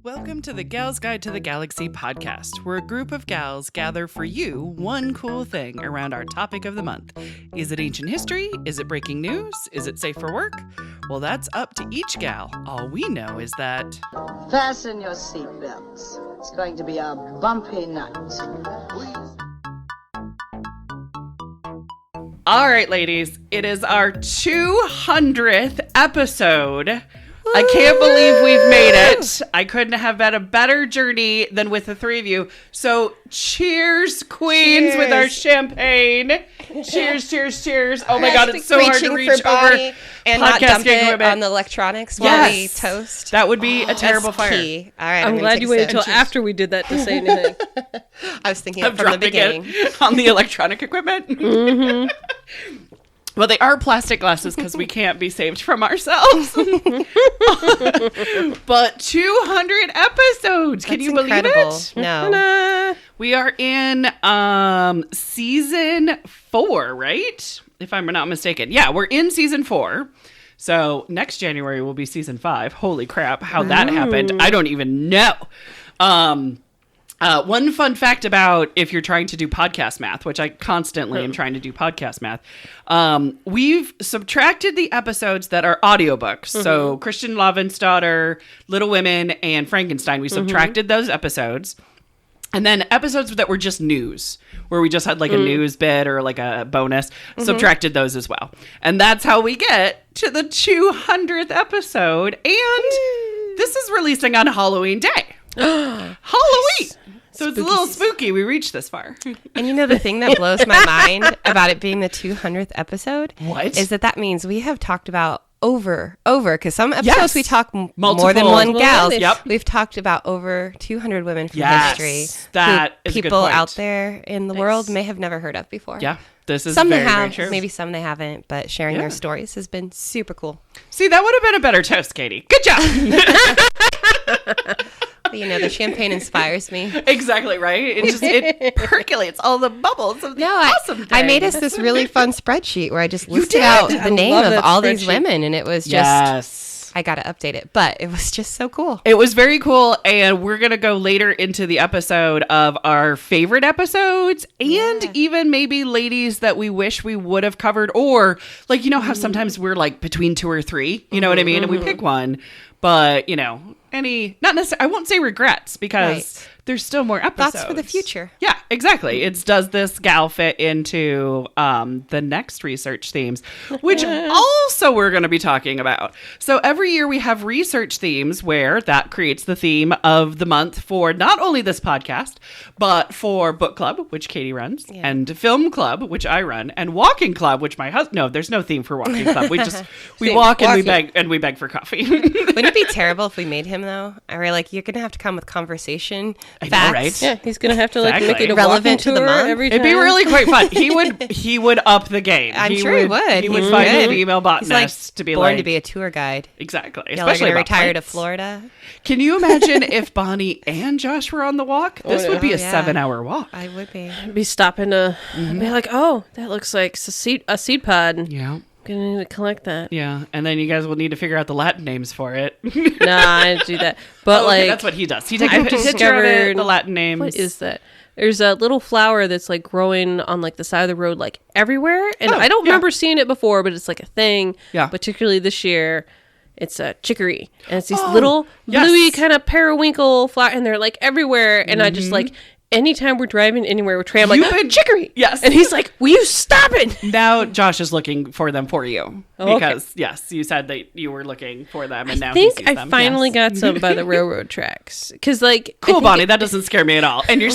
Welcome to the Gals Guide to the Galaxy podcast, where a group of gals gather for you one cool thing around our topic of the month. Is it ancient history? Is it breaking news? Is it safe for work? Well, that's up to each gal. All we know is that... Fasten your seatbelts. It's going to be a bumpy night. All right, ladies, it is our 200th episode. I can't believe we've made it. I couldn't have had a better journey than with the three of you. So cheers, queens, with our champagne. Cheers, cheers, cheers. Oh my God, it's so hard to reach over and not dump it on the electronics while we toast. That would be a terrible fire. Key. All right, I'm glad you waited until after we did that to say anything. I was thinking from the beginning. On the electronic equipment. Mm-hmm. Well, they are plastic glasses because we can't be saved from ourselves. But 200 episodes. Can you believe it? No. We are in season 4, right? If I'm not mistaken. Yeah, we're in season 4. So next January will be season 5. Holy crap. How that happened, I don't even know. One fun fact about if you're trying to do podcast math, which I constantly am trying to do podcast math, we've subtracted the episodes that are audiobooks. Mm-hmm. So Christian Lovenstadter, Little Women, and Frankenstein, we subtracted those episodes. And then episodes that were just news, where we just had like a news bit or like a bonus, subtracted those as well. And that's how we get to the 200th episode. And this is releasing on Halloween Day. Halloween! So it's a little spooky we reached this far. And you know the thing that blows my mind about it being the 200th episode? What? Is that means we have talked about over, because some episodes we talk more than one gal. Yep. We've talked about over 200 women from history. That is people out there in the world may have never heard of before. Yeah. This is some very, they have, very true. Maybe some they haven't, but sharing their stories has been super cool. See, that would have been a better toast, Katie. Good job. You know, the champagne inspires me. Exactly, right? It percolates all the bubbles of the awesome thing. I made us this really fun spreadsheet where I just listed out the name of all these women, and it was just... I got to update it, but it was just so cool. It was very cool, and we're going to go later into the episode of our favorite episodes and even maybe ladies that we wish we would have covered, or like, you know how sometimes we're like between 2 or 3, you know what I mean? And we pick one, but you know, not necessarily, I won't say regrets because there's still more episodes. Thoughts for the future. Yeah, exactly. It's does this gal fit into the next research themes, which also we're going to be talking about. So every year we have research themes where that creates the theme of the month for not only this podcast, but for book club, which Katie runs, and film club, which I run, and walking club, which my husband. No, there's no theme for walking club. We walk and we beg for coffee. Wouldn't it be terrible if we made him though? Or like you're gonna have to come with conversation. I know, right? Yeah, he's gonna have to like make it a relevant to the month every time. It'd be really quite fun. He would up the game. I'm sure he would. He would find a female botanist to be born like to be a tour guide. Exactly. Y'all are gonna retire to Florida. Can you imagine if Bonnie and Josh were on the walk? This would be a 7-hour walk. I would be. I'd be stopping to be like, oh, that looks like a seed pod. Yeah. Gonna need to collect that. Yeah, and then you guys will need to figure out the Latin names for it. Nah, I didn't do that. But that's what he does. He takes a picture of it, the Latin names. What is that? There's a little flower that's like growing on like the side of the road, like everywhere. And I don't remember seeing it before, but it's like a thing. Yeah. Particularly this year. It's a chicory, and it's these little bluey kind of periwinkle flower, and they're like everywhere. And I just like anytime we're driving anywhere with Trey, I'm like, chicory. Yes. And he's like, will you stop it? Now Josh is looking for them for you. Oh, because, yes, you said that you were looking for them, and now he sees think I them. finally got some by the railroad tracks. Because, like... Cool, Bonnie. That doesn't scare me at all. And you're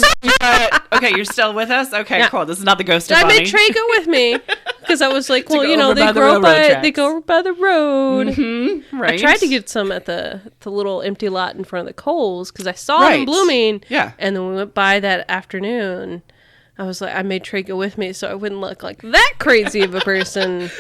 okay, you're still with us? Okay, cool. This is not the ghost of Bonnie. I made Trey go with me. Because I was like, well, you know, they go over by the road. Mm-hmm, right. I tried to get some at the little empty lot in front of the Kohl's because I saw them blooming. Yeah. And then we went by that afternoon. I was like, I made Trey go with me so I wouldn't look like that crazy of a person.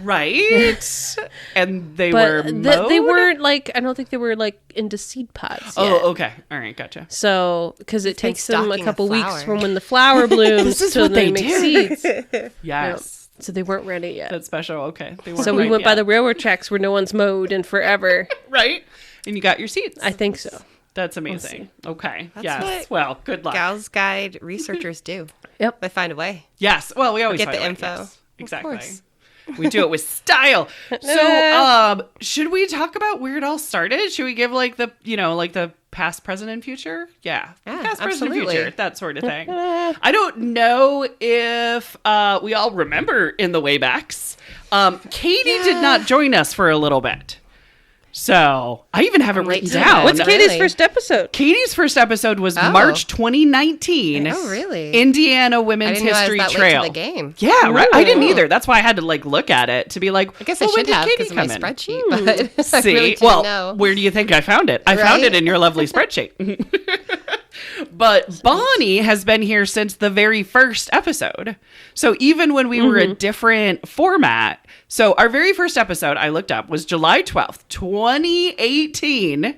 Right. And they were mowed? They weren't like, I don't think they were like into seed pods yet. Oh, okay. All right. Gotcha. So, because it takes them a couple a weeks from when the flower blooms to they make seeds. Yes. Yep. So they weren't ready yet. That's special. Okay. So we went by the railroad tracks where no one's mowed in forever. Right. And you got your seeds. I think so. That's amazing. Okay. That's Yes. Well, good luck. Gal's Guide researchers do. Yep. They find a way. Yes. Well, we always Get find the a way. info. Yes. Exactly. Of course. We do it with style. So, should we talk about where it all started? Should we give like the, like the past, present, and future? Yeah. Past, present, and future. That sort of thing. I don't know if we all remember in the waybacks. Katie did not join us for a little bit. So I even have it written down. What's Katie's first episode? Katie's first episode was March 2019. Oh, really? Indiana Women's History Trail. Late to the game. Yeah, right. I didn't either. That's why I had to look at it to be like, I guess I should have because of my spreadsheet. But See, I really didn't know. Where do you think I found it? I found it in your lovely spreadsheet. But Bonnie has been here since the very first episode. So even when we were a different format. So our very first episode I looked up was July 12th, 2018.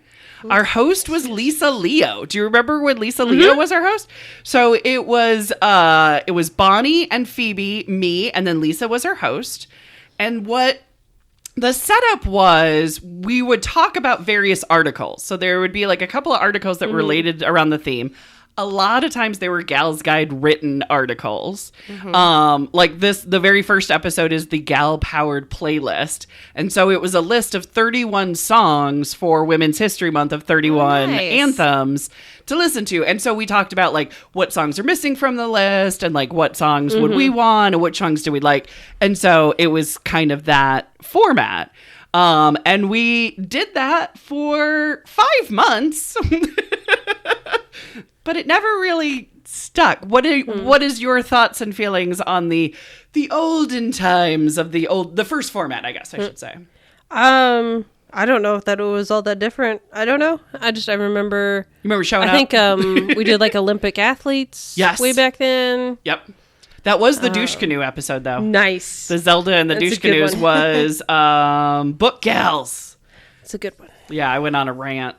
Our host was Lisa Leo. Do you remember when Lisa Leo was our host? So it was Bonnie and Phoebe, me, and then Lisa was our host. And what the setup was, we would talk about various articles. So there would be like a couple of articles that were related around the theme. A lot of times they were Gal's Guide written articles. Like the very first episode is the Gal Powered playlist. And so it was a list of 31 songs for Women's History Month of 31 anthems to listen to. And so we talked about like what songs are missing from the list and like what songs would we want and what songs do we like. And so it was kind of that format. And we did that for 5 months. But it never really stuck. What is your thoughts and feelings on the olden times of the first format, I guess I should say. I don't know if that was all that different. I don't know. I remember. You remember showing up? I think we did like Olympic athletes way back then. Yep. That was the douche canoe episode though. Nice. The Zelda and the douche canoes was book gals. It's a good one. Yeah, I went on a rant.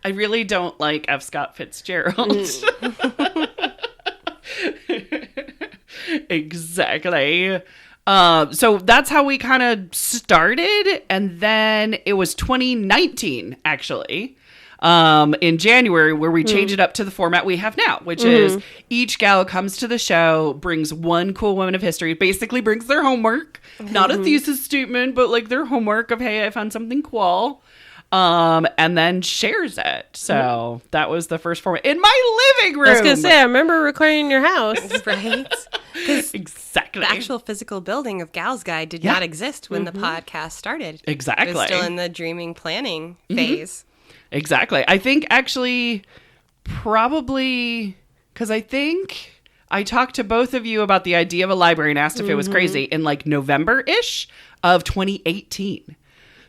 I really don't like F. Scott Fitzgerald. Exactly. So that's how we kind of started. And then it was 2019, actually, in January, where we changed it up to the format we have now, which is each gal comes to the show, brings one cool woman of history, basically brings their homework, not a thesis statement, but like their homework of, hey, I found something cool. And then shares it. So that was the first format in my living room. I was going to say, I remember recording in your house. Right? Exactly. The actual physical building of Gal's Guide did not exist when the podcast started. Exactly. It was still in the dreaming planning phase. Exactly. I think actually probably because I think I talked to both of you about the idea of a library and asked if it was crazy in like November-ish of 2018.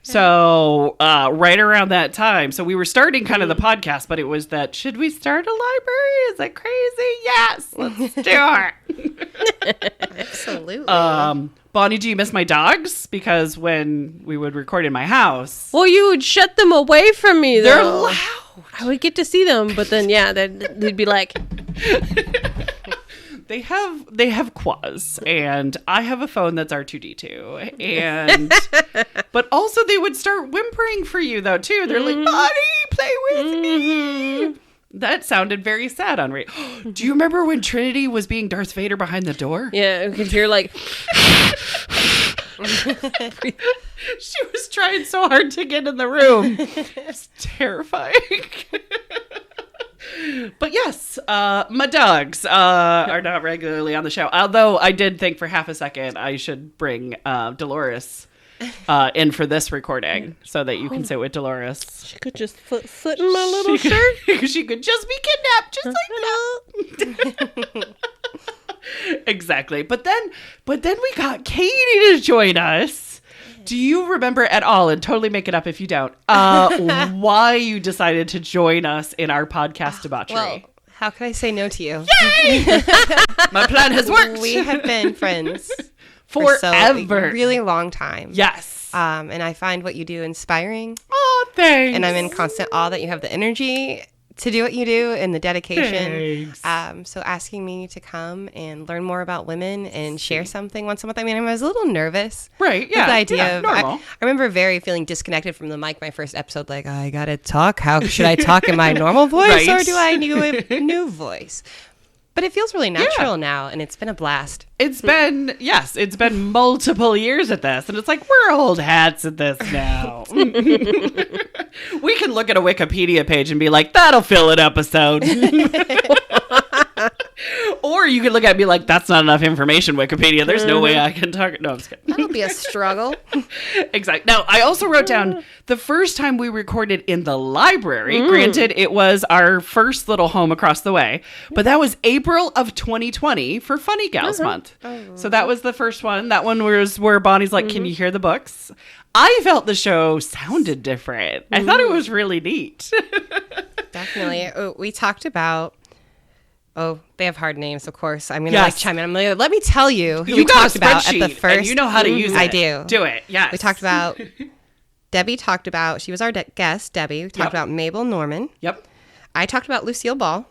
So right around that time. So we were starting kind of the podcast, but it was that, should we start a library? Is that crazy? Yes, let's do it. Absolutely. Bonnie, do you miss my dogs? Because when we would record in my house. Well, you would shut them away from me, though. They're loud. I would get to see them, but then, they'd be like... They have quas, and I have a phone that's R2D2, and but also they would start whimpering for you though too. They're like, "Buddy, play with me." That sounded very sad on radio. Do you remember when Trinity was being Darth Vader behind the door? Yeah, you could hear like. She was trying so hard to get in the room. It's terrifying. But yes, my dogs are not regularly on the show. Although I did think for half a second I should bring Dolores in for this recording so that you can sit with Dolores. She could just foot in my little shirt. She could just be kidnapped, just like that. Exactly. But then we got Katie to join us. Do you remember at all, and totally make it up if you don't, why you decided to join us in our podcast debauchery? Well, how could I say no to you? Yay! My plan has worked. We have been friends forever. A really long time. Yes. And I find what you do inspiring. Oh, thanks. And I'm in constant awe that you have the energy to do what you do and the dedication. So asking me to come and learn more about women and share something once a month. I mean, I was a little nervous. Right. Yeah. With the idea of, normal. I remember feeling disconnected from the mic my first episode. Like, I got to talk. How should I talk in my normal voice or do I need a new voice? But it feels really natural now, and it's been a blast. It's been multiple years at this, and it's like, we're old hats at this now. We can look at a Wikipedia page and be like, that'll fill an episode. Or you can look at it and be like, that's not enough information, Wikipedia. There's no way I can talk. No, I'm just kidding. That'll be a struggle. Exactly. Now, I also wrote down the first time we recorded in the library. Granted, it was our first little home across the way, but that was April of 2020 for Funny Gals Month. So that was the first one. That one was where Bonnie's like, can you hear the books? I felt the show sounded different. I thought it was really neat. Definitely. We talked about... Oh, they have hard names, of course. I'm going to chime in. I'm like, let me tell you who we talked about at the first. And you know how to use it. I do. Do it. Yes. We talked about, Debbie talked about, she was our guest, Debbie. We talked about Mabel Norman. Yep. I talked about Lucille Ball.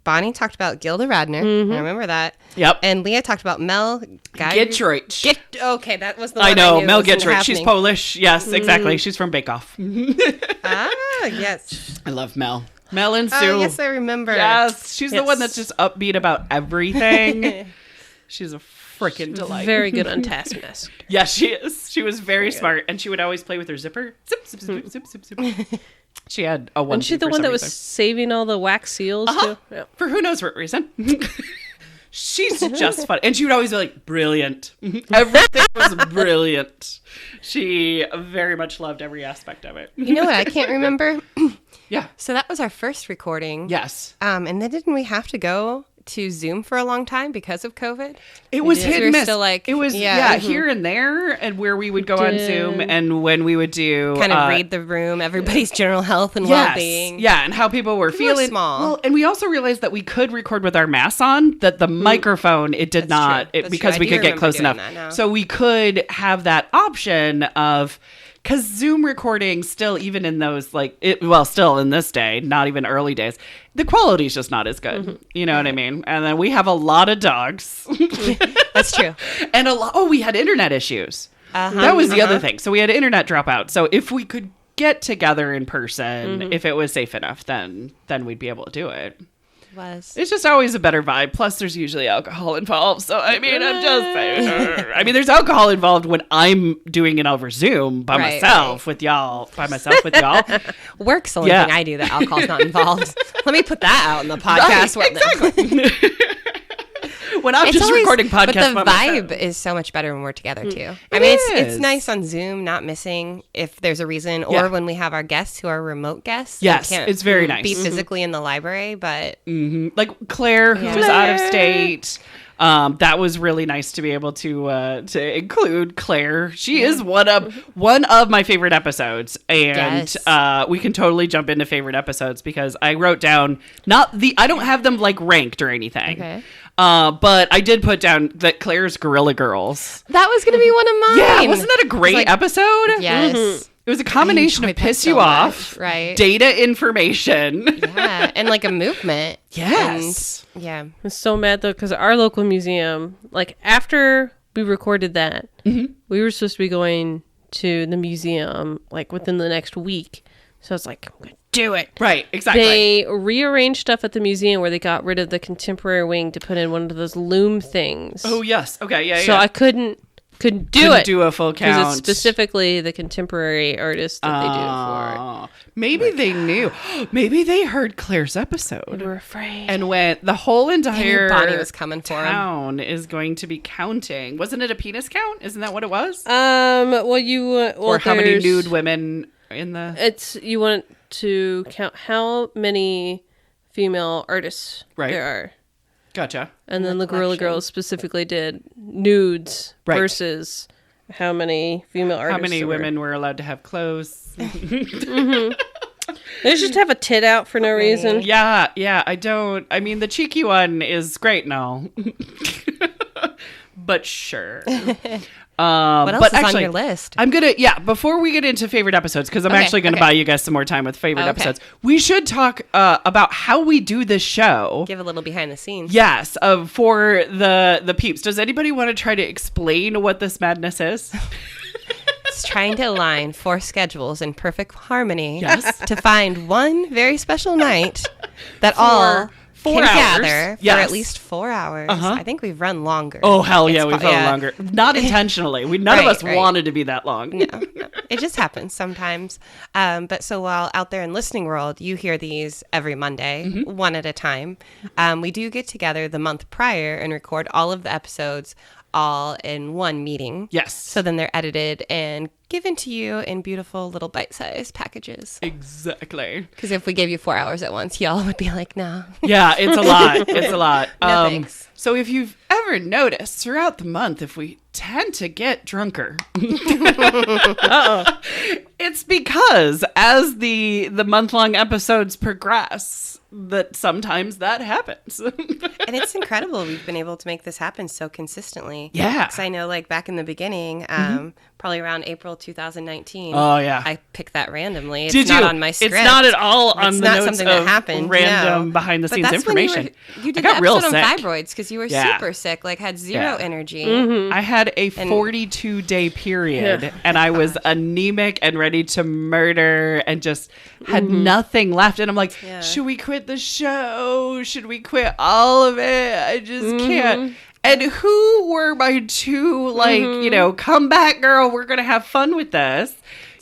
Bonnie talked about Gilda Radner. I remember that. Yep. And Leah talked about Mel Gittreich. Okay, that was the one I know. Mel Gittreich. Gittreich. She's Polish. Yes, exactly. She's from Bake Off. Yes. I love Mel. Mel and Sue. Oh, yes, I remember. Yes, she's the one that's just upbeat about everything. She's a freaking delight. Very good on Taskmaster. Yes, she is. She was very smart, and she would always play with her zipper. Zip, zip, zip, zip, zip, zip. She had a one. Wasn't she the one that was saving all the wax seals too? Yeah. For who knows what reason. She's just fun. And she would always be like, brilliant. Everything was brilliant. She very much loved every aspect of it. You know what I can't remember? Yeah. So that was our first recording. Yes. And then didn't we have to go to Zoom for a long time because of COVID? It was hit and miss. Still like, it was here and there, and where we would go on Zoom, and when we would do kind of read the room, everybody's general health and well-being. Yeah, and how people were feeling. Small. Well, and we also realized that we could record with our masks on. That the microphone That's not true. because we could get close enough. So we could have that option of. Because Zoom recording still, even in those, still in this day, not even early days, the quality's just not as good. You know what I mean? And then we have a lot of dogs. That's true. And we had internet issues. That was the other thing. So we had internet dropout. So if we could get together in person, if it was safe enough, then we'd be able to do it. It's just always a better vibe. Plus, there's usually alcohol involved. So, I mean, I'm just saying. I mean, there's alcohol involved when I'm doing it over Zoom by myself with y'all. Work's the only thing I do that alcohol's not involved. Let me put that out in the podcast. Right, exactly. When I'm just recording podcasts, but the vibe is so much better when we're together too. I mean, it's nice on Zoom, not missing if there's a reason, or when we have our guests who are remote guests. Yes, it's very nice. Be physically in the library, but like Claire, who was out of state. That was really nice to be able to include Claire. She is one of my favorite episodes, and we can totally jump into favorite episodes because I wrote down I don't have them like ranked or anything. Okay. But I did put down that Claire's Gorilla Girls. That was going to be one of mine. Yeah, wasn't that a great episode? Yes. It was a combination of piss you off, right? Data information. Yeah, and like a movement. Yes. And, yeah. I'm so mad though because our local museum, like after we recorded that, we were supposed to be going to the museum like within the next week. So I was like, I'm going to do it. Right, exactly. They rearranged stuff at the museum where they got rid of the contemporary wing to put in one of those loom things. Oh, yes. Okay, yeah. So I couldn't do a full count. Because it's specifically the contemporary artists that they do it for. Maybe they knew. Maybe they heard Claire's episode. They were afraid. And went, the whole entire Bonnie was coming for town is going to be counting. Wasn't it a penis count? Isn't that what it was? Or how many nude women in the... You want to count how many female artists there are. Gotcha. And then the Gorilla Girls specifically did nudes versus how many female artists. How many women were allowed to have clothes. They just have a tit out for no reason. Yeah. I mean, the cheeky one is great and all. But sure. What else is on your list? I'm gonna before we get into favorite episodes, because I'm actually gonna buy you guys some more time with favorite episodes. We should talk about how we do this show. Give a little behind the scenes. Yes, for the peeps. Does anybody want to try to explain what this madness is? It's trying to align 4 schedules in perfect harmony to find one very special night that all can gather for at least 4 hours. I think we've run longer. Oh, hell yeah, we've run longer. Not intentionally. None of us wanted to be that long. No. It just happens sometimes. But so while out there in listening world, you hear these every Monday, one at a time. We do get together the month prior and record all of the episodes all in one meeting. Yes. So then they're edited and given to you in beautiful little bite-sized packages. Exactly. Because if we gave you 4 hours at once, y'all would be like, no. Yeah, it's a lot. It's a lot. No thanks. So if you've ever noticed throughout the month, if we tend to get drunker, it's because as the month-long episodes progress, that sometimes that happens. And it's incredible we've been able to make this happen so consistently. Yeah. Because I know, like, back in the beginning, probably around April 2019. Oh, yeah. I picked that randomly. It's Did not you? on my script. It's not at all on it's the not notes something of that happened. random behind-the-scenes but that's information. When you did I got the real episode sick. on fibroids because you were super sick, like had zero energy. I had a 42-day period, and I was anemic and ready to murder and just had nothing left. And I'm like, should we quit the show? Should we quit all of it? I just can't. And who were my two, come back, girl, we're going to have fun with this?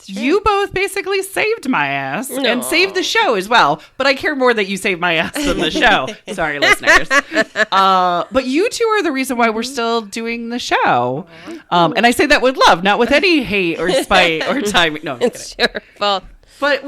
You both basically saved my ass and saved the show as well. But I care more that you saved my ass than the show. Sorry, listeners. But you two are the reason why we're still doing the show. And I say that with love, not with any hate or spite or timing. No, I'm It's your fault. But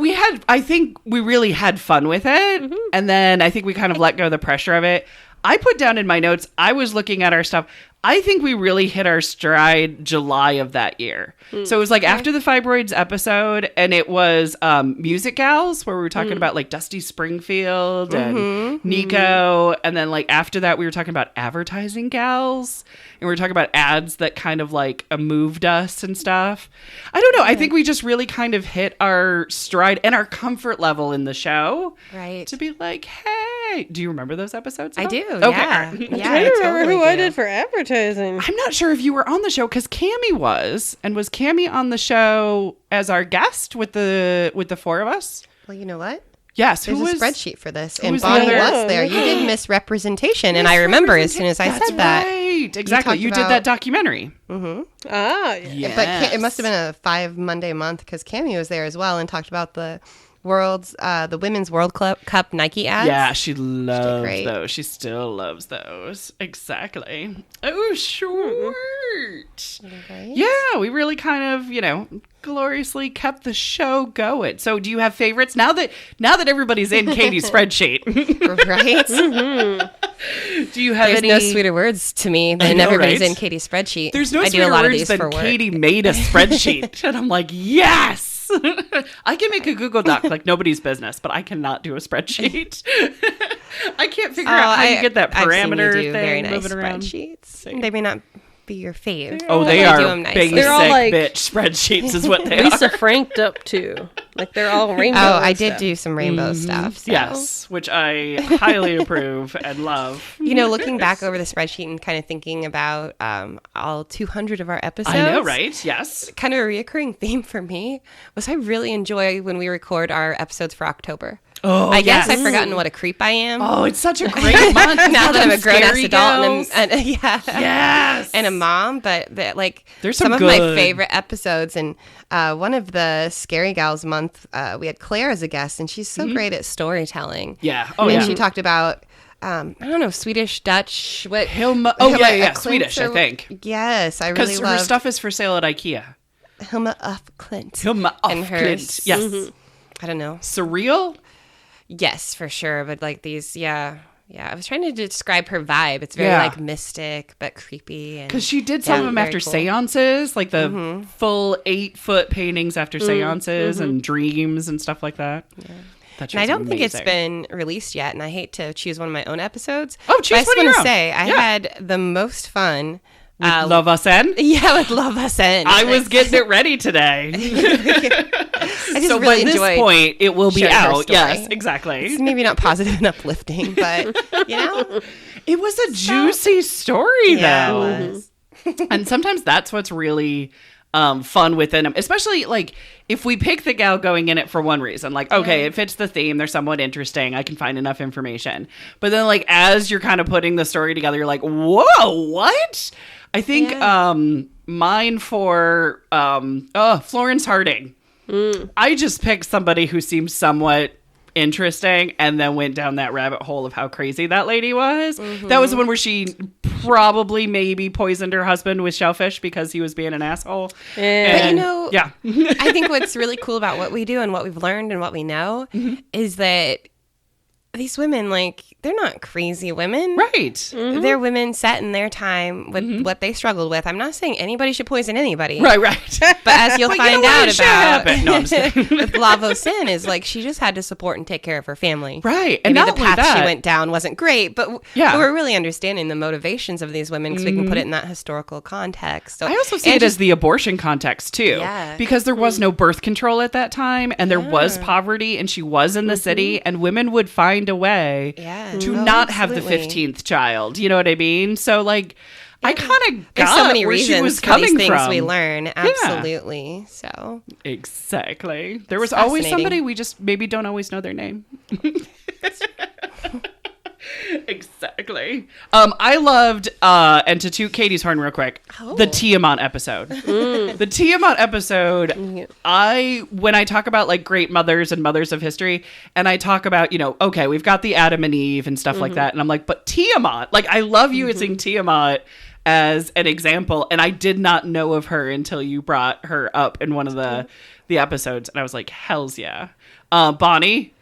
I think we really had fun with it. And then I think we kind of let go of the pressure of it. I put down in my notes, I was looking at our stuff. I think we really hit our stride July of that year. So it was like after the fibroids episode, and it was Music Gals, where we were talking about like Dusty Springfield and Nico. And then like after that, we were talking about advertising gals. And we were talking about ads that kind of like moved us and stuff. I don't know. I think we just really kind of hit our stride and our comfort level in the show. Right. To be like, hey, do you remember those episodes? I do. Okay. Yeah. I don't remember who I did for advertising. I'm not sure if you were on the show because Cammie was. And was Cammie on the show as our guest with the 4 of us? Well, you know what? Yes. There's a spreadsheet for this. And was Bonnie the other? was there. You did misrepresentation. And I remember as soon as I said that. Right. Exactly. You did that documentary. Ah, yeah. But it must have been a 5 Monday month because Cammie was there as well and talked about the Women's World Cup Nike ads. Yeah, she loved great. those. She still loves those. Exactly. Oh, short. Right? Yeah, we really kind of, gloriously kept the show going. So do you have favorites? Now that everybody's in Katie's spreadsheet. Right? Do you have There's any... no sweeter words to me than everybody's in Katie's spreadsheet. There's no I do a sweeter lot of words these than for work. Katie made a spreadsheet. And I'm like, yes! I can make a Google Doc like nobody's business, but I cannot do a spreadsheet. I can't figure out how you get that parameter I've seen you do thing very nice moving around. spreadsheets. They may not be your fave. Oh, they but I do are them nicely. basic They're all like- bitch spreadsheets is what they Lisa are. Franked up too. Like they're all rainbow. Oh, I and did stuff. do some rainbow stuff. So. Yes, which I highly approve and love. Looking back over the spreadsheet and kind of thinking about all 200 of our episodes. I know, right? Yes. Kind of a reoccurring theme for me was I really enjoy when we record our episodes for October. Oh, I guess yes. I've forgotten what a creep I am. Oh, it's such a great month. now that I'm a grown-ass Scary adult Gals. and Yes. a mom, but like There's some some of my good- favorite episodes. And one of the Scary Gals month, we had Claire as a guest, and she's so great at storytelling. Yeah. Oh, and yeah. she talked about I don't know, Swedish, Dutch, what? Hilma. Oh, Hilma yeah. af Swedish, I Klint or- think. Yes, I really Because her love stuff is for sale at IKEA. Hilma af Klint. Hilma And af her Klint. Yes. I don't know. Surreal? Yes, for sure. But like these, yeah. I was trying to describe her vibe. It's very Yeah. like mystic but creepy. Because she did some of them very after cool. seances, like the full 8-foot paintings after seances and dreams and stuff like that. Yeah. That And I show's don't think it's amazing. been released yet, and I hate to choose one of my own episodes. Oh, but choose I just one of want your to own. say I Yeah. had the most fun Love Us In? Yeah, with Love Us In. I was getting it ready today. I just So really by this enjoyed point, it will be sharing her out. story. Yes, exactly. It's maybe not positive and uplifting, but, It was a juicy story, Yeah, though. it was. And sometimes that's what's really fun within them, especially like if we pick the gal going in it for one reason, like, okay, it fits the theme, they're somewhat interesting, I can find enough information. But then like as you're kind of putting the story together, you're like, whoa, what? I think mine for Florence Harding. I just picked somebody who seems somewhat interesting and then went down that rabbit hole of how crazy that lady was. That was the one where she probably maybe poisoned her husband with shellfish because he was being an asshole. But I yeah. think what's really cool about what we do and what we've learned and what we know is that these women, like, they're not crazy women. Right. They're women set in their time with what they struggled with. I'm not saying anybody should poison anybody. Right. But as you'll But find you know what? out It should about happen. No, I'm just kidding. with Lavo Sin is like she just had to support and take care of her family. Right. And Maybe not the only path she that- went down wasn't great, but Yeah. we're really understanding the motivations of these women because we can put it in that historical context. So, I also see and it as the abortion context too, Yeah. because there was no birth control at that time, and there was poverty, and she was in the city, and women would find a way to Oh, not have the absolutely. 15th child. You know what I mean? So like, I kind of There's got so many where she reasons was for coming these things from. we learn. Absolutely. So Exactly. There was It's always fascinating. somebody we just maybe don't always know their name. Exactly. I loved, and to toot Katie's horn real quick, the Tiamat episode. The Tiamat episode, when I talk about like great mothers and mothers of history, and I talk about, okay, we've got the Adam and Eve and stuff like that. And I'm like, but Tiamat, like I love you using Tiamat as an example. And I did not know of her until you brought her up in one of the episodes. And I was like, hells yeah. Bonnie.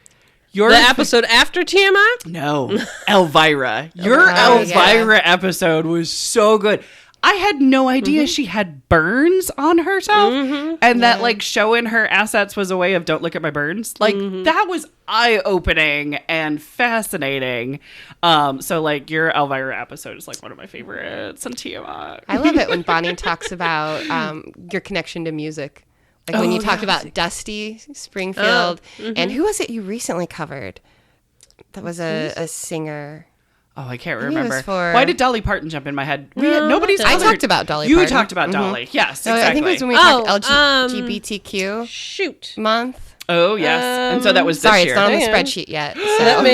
The episode after Tiamat? No, Elvira. Your Elvira episode was so good. I had no idea she had burns on herself, and that like showing her assets was a way of don't look at my burns. Like that was eye-opening and fascinating. So like your Elvira episode is like one of my favorites on Tiamat. I love it when Bonnie talks about your connection to music. Like when you talked about Dusty Springfield. And who was it you recently covered? That was a singer. Oh, I can't think it was remember. for- Why did Dolly Parton jump in my head? Nobody's. I covered- talked about Dolly You Parton. talked about Dolly. Yes, So exactly. I think it was when we Oh, talked LGBTQ Shoot. month. Oh yes, and so that was this Sorry, year. it's not on the Hang on. spreadsheet yet. So. Let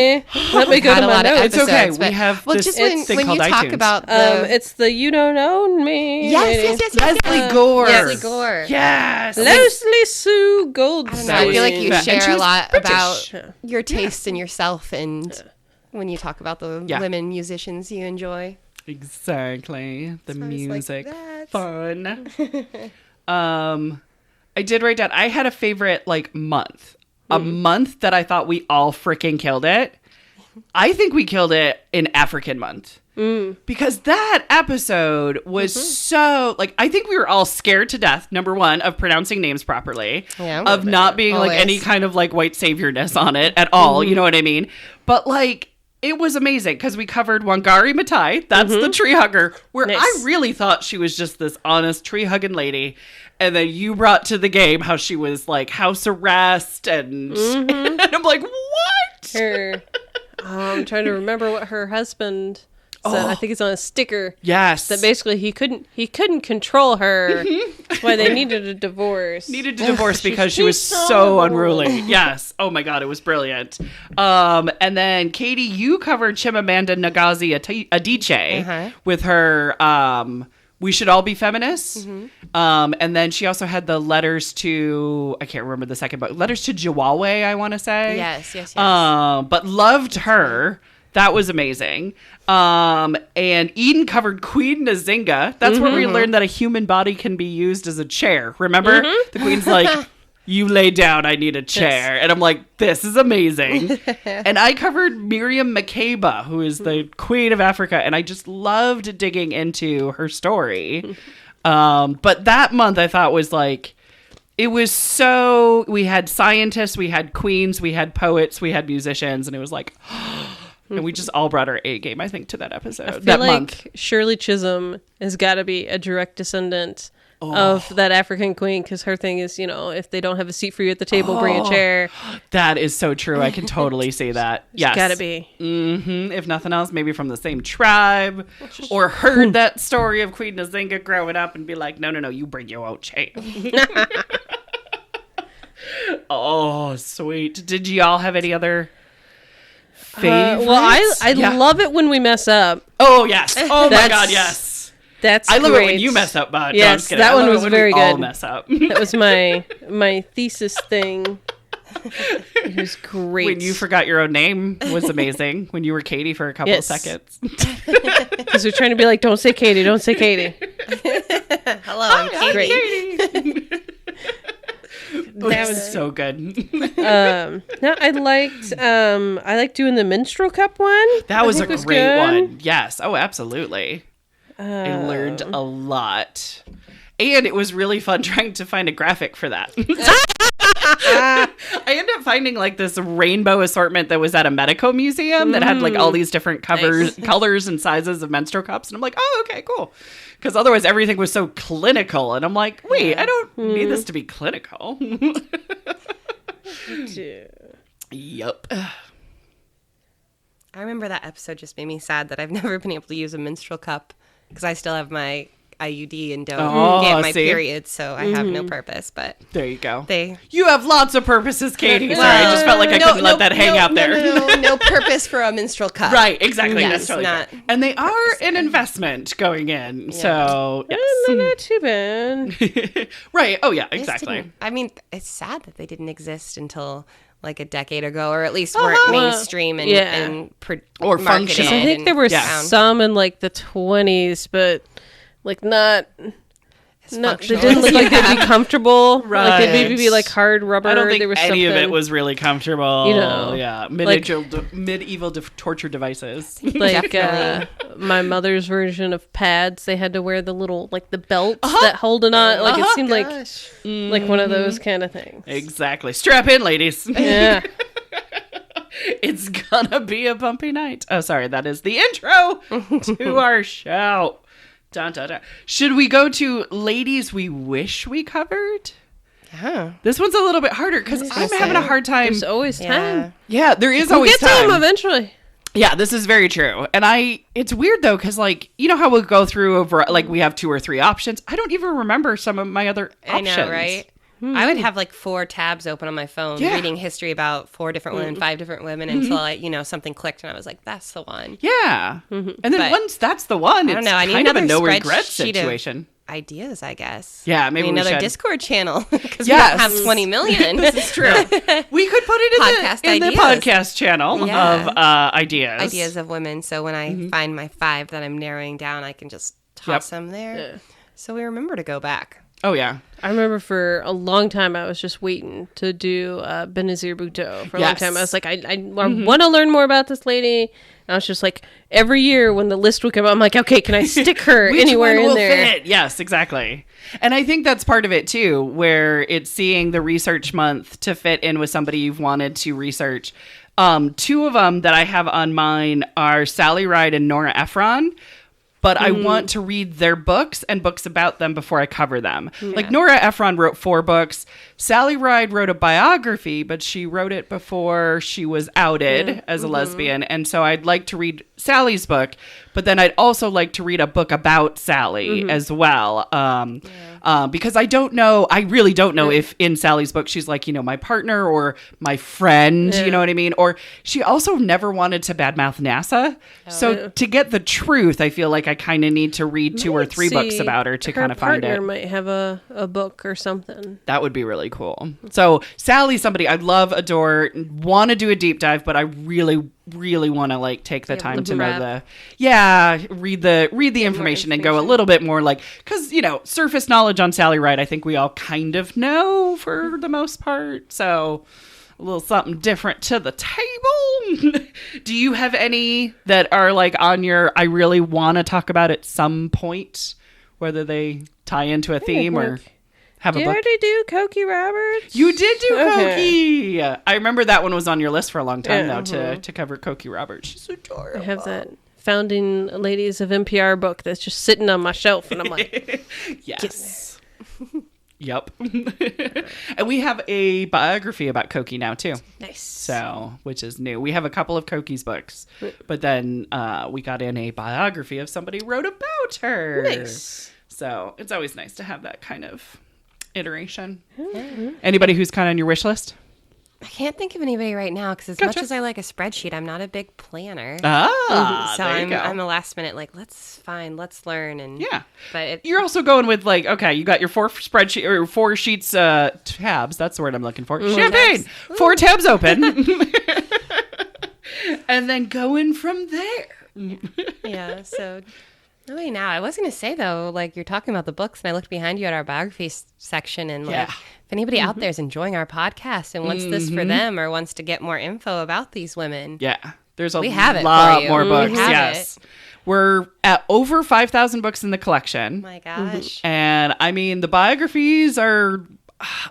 me go Had to a my lot of notes. It's okay. episodes, We but- have well, this just thing when called you talk iTunes. about the It's the You Don't Own Me. yes. Leslie Gore. Leslie Gore. Yes. Leslie Sue Goldstein. I feel like you And share she's a lot British. about your taste in yourself and when you talk about the Yeah. women musicians you enjoy. Exactly. The I was like, music. that's- Fun. I did write down, I had a favorite like month. A month that I thought we all freaking killed it. I think we killed it in African month. Because that episode was so like, I think we were all scared to death, number one, of pronouncing names properly, Yeah, of not being like always. any kind of like white saviorness on it at all. You know what I mean? But like, it was amazing because we covered Wangari Maathai. That's the tree hugger, where Nice. I really thought she was just this honest tree hugging lady. And then you brought to the game how she was like house arrest and, and I'm like, what? Her, I'm trying to remember what her husband said. I think it's on a sticker. Yes. That basically he couldn't control her. That's why they needed a divorce. Needed to divorce because she She's was so so unruly. unruly. Yes. Oh my God, it was brilliant. And then Katie, you covered Chimamanda Ngozi Adichie with her We Should All Be Feminists. And then she also had the letters to, I can't remember the second book, letters to Jiwawe, I want to say. Yes. But loved her. That was amazing. And Eden covered Queen Nzinga. That's where we learned that a human body can be used as a chair. Remember? The Queen's like, you lay down, I need a chair. And I'm like, this is amazing. And I covered Miriam Makeba, who is the Queen of Africa. And I just loved digging into her story. But that month I thought was like, it was so, we had scientists, we had queens, we had poets, we had musicians. And it was like, And we just all brought our A game, I think, to that episode. I feel that like month. Shirley Chisholm has got to be a direct descendant of that African queen, because her thing is, if they don't have a seat for you at the table, bring a chair. That is so true. I can totally see that. Yes. Got to be. If nothing else, maybe from the same tribe, or heard that story of Queen Nzinga growing up and be like, no, you bring your own chair. Oh, sweet. Did y'all have any other favorites? Well, I Yeah. love it when we mess up. Oh, yes. Oh, my That's- God, yes. That's I love great. it when you mess up, bud. Yes, no, I'm just kidding. that I one love it was when very we all good. mess up. That was my thesis thing. It was great. When you forgot your own name was amazing. When you were Katie for a couple of seconds. Because we're trying to be like, don't say Katie, don't say Katie. Hello, I'm Katie. Great. That was so good. No, I liked doing the minstrel cup one. That was a think was great good. one. Yes. Oh, absolutely. I learned a lot. And it was really fun trying to find a graphic for that. I ended up finding like this rainbow assortment that was at a medical museum that had like all these different colors and sizes of menstrual cups. And I'm like, oh, okay, cool. Because otherwise everything was so clinical. And I'm like, wait, I don't need this to be clinical. Yup. I remember that episode just made me sad that I've never been able to use a menstrual cup because I still have my IUD and don't get my see? period, so I have no purpose. But There you go. they You have lots of purposes, Katie. Sorry, I just felt like I couldn't let that hang out there. No purpose for a menstrual cup. Right, exactly. Yes, That's totally not fair. And they are an investment going in. So, They're yes. not too bad. Right. Oh, yeah, They just exactly. didn't- I mean, it's sad that they didn't exist until like a decade ago, or at least weren't mainstream and, Yeah. Or marketed functional. I think and there were found. some in like the 20s, but like not. No, they functional. didn't look like they'd be comfortable. Like they'd maybe be Right. like hard rubber. I don't think there was any of it something- was really comfortable. Yeah. Medieval torture devices. like Definitely. my mother's version of pads. They had to wear the little like the belts that hold it on. Like it seemed like one of those kind of things. Exactly. Strap in, ladies. Yeah. It's gonna be a bumpy night. Oh, sorry. That is the intro to our show. Dun, dun, dun. Should we go to ladies we wish we covered? Yeah. This one's a little bit harder because I'm having a hard time. There's always time. Yeah, there is We'll always get to time. them eventually. Yeah, this is very true. And it's weird though, because like, you know how we'll go through over, like we have 2 or 3 options. I don't even remember some of my other options. I know, right? I would have like 4 tabs open on my phone, reading history about 4 different women, 5 different women, until something clicked and I was like, "That's the one." Yeah. And then But- once that's the one, I don't it's know. I need kind of a another no regret spreadsheet of situation. ideas, I guess. Yeah, maybe I mean, we another should. Discord channel because Yes. we don't have 20 million. This is true. We could put it Podcast in the ideas. podcast channel Yeah. of ideas. Ideas of women. So when I find my 5 that I'm narrowing down, I can just toss them there. So we remember to go back. Oh, yeah. I remember for a long time I was just waiting to do Benazir Bhutto for a long Yes. time. I was like, I want to learn more about this lady. And I was just like, every year when the list would come out, I'm like, okay, can I stick her Which anywhere one in will there? fit? Yes, exactly. And I think that's part of it too, where it's seeing the research month to fit in with somebody you've wanted to research. 2 of them that I have on mine are Sally Ride and Nora Ephron. But I want to read their books and books about them before I cover them. Like Nora Ephron wrote 4 books. Sally Ride wrote a biography, but she wrote it before she was outed as a lesbian. And so I'd like to read Sally's book, but then I'd also like to read a book about Sally as well. Because I really don't know if in Sally's book she's like, my partner or my friend, you know what I mean? Or she also never wanted to badmouth NASA. So to get the truth, I feel like I kind of need to read 2 or 3 books about her to kind of find Her it. partner might have a book or something. That would be really cool. So Sally's somebody I love, adore, want to do a deep dive, but I really, really want to like take the time to know read the information and go a little bit more like, because surface knowledge on Sally Ride, I think we all kind of know for the most part. So a little something different to the table. Do you have any that are like on your I really want to talk about at some point, whether they tie into a theme or have Did a I book? already do Cokie Roberts? You did do Okay. Cokie. I remember that one was on your list for a long time, Yeah. though, to cover Cokie Roberts. She's adorable. I have that Founding Ladies of NPR book that's just sitting on my shelf, and I'm like, Yes. Yep. And we have a biography about Cokie now, too. nice. So, which is new. We have a couple of Cokie's books, but then we got in a biography of somebody who wrote about her. Nice. So it's always nice to have that kind of iteration. Anybody who's kind of on your wish list? I can't think of anybody right now because as much as I like a spreadsheet, I'm not a big planner. Ah, So there you I'm go. a last minute like let's learn and Yeah. But You're also going with like, okay, you got your 4 spreadsheet or 4 sheets tabs. That's the word I'm looking for. Champagne. 4 tabs open. And then going from there. yeah. So wait, now I was gonna say though, like you're talking about the books, and I looked behind you at our biography section, and like if anybody out there is enjoying our podcast and wants this for them or wants to get more info about these women, Yeah. There's a We have it for lot you. more We books. have Yes. We're at over 5,000 books in the collection. my gosh, And I mean, the biographies are,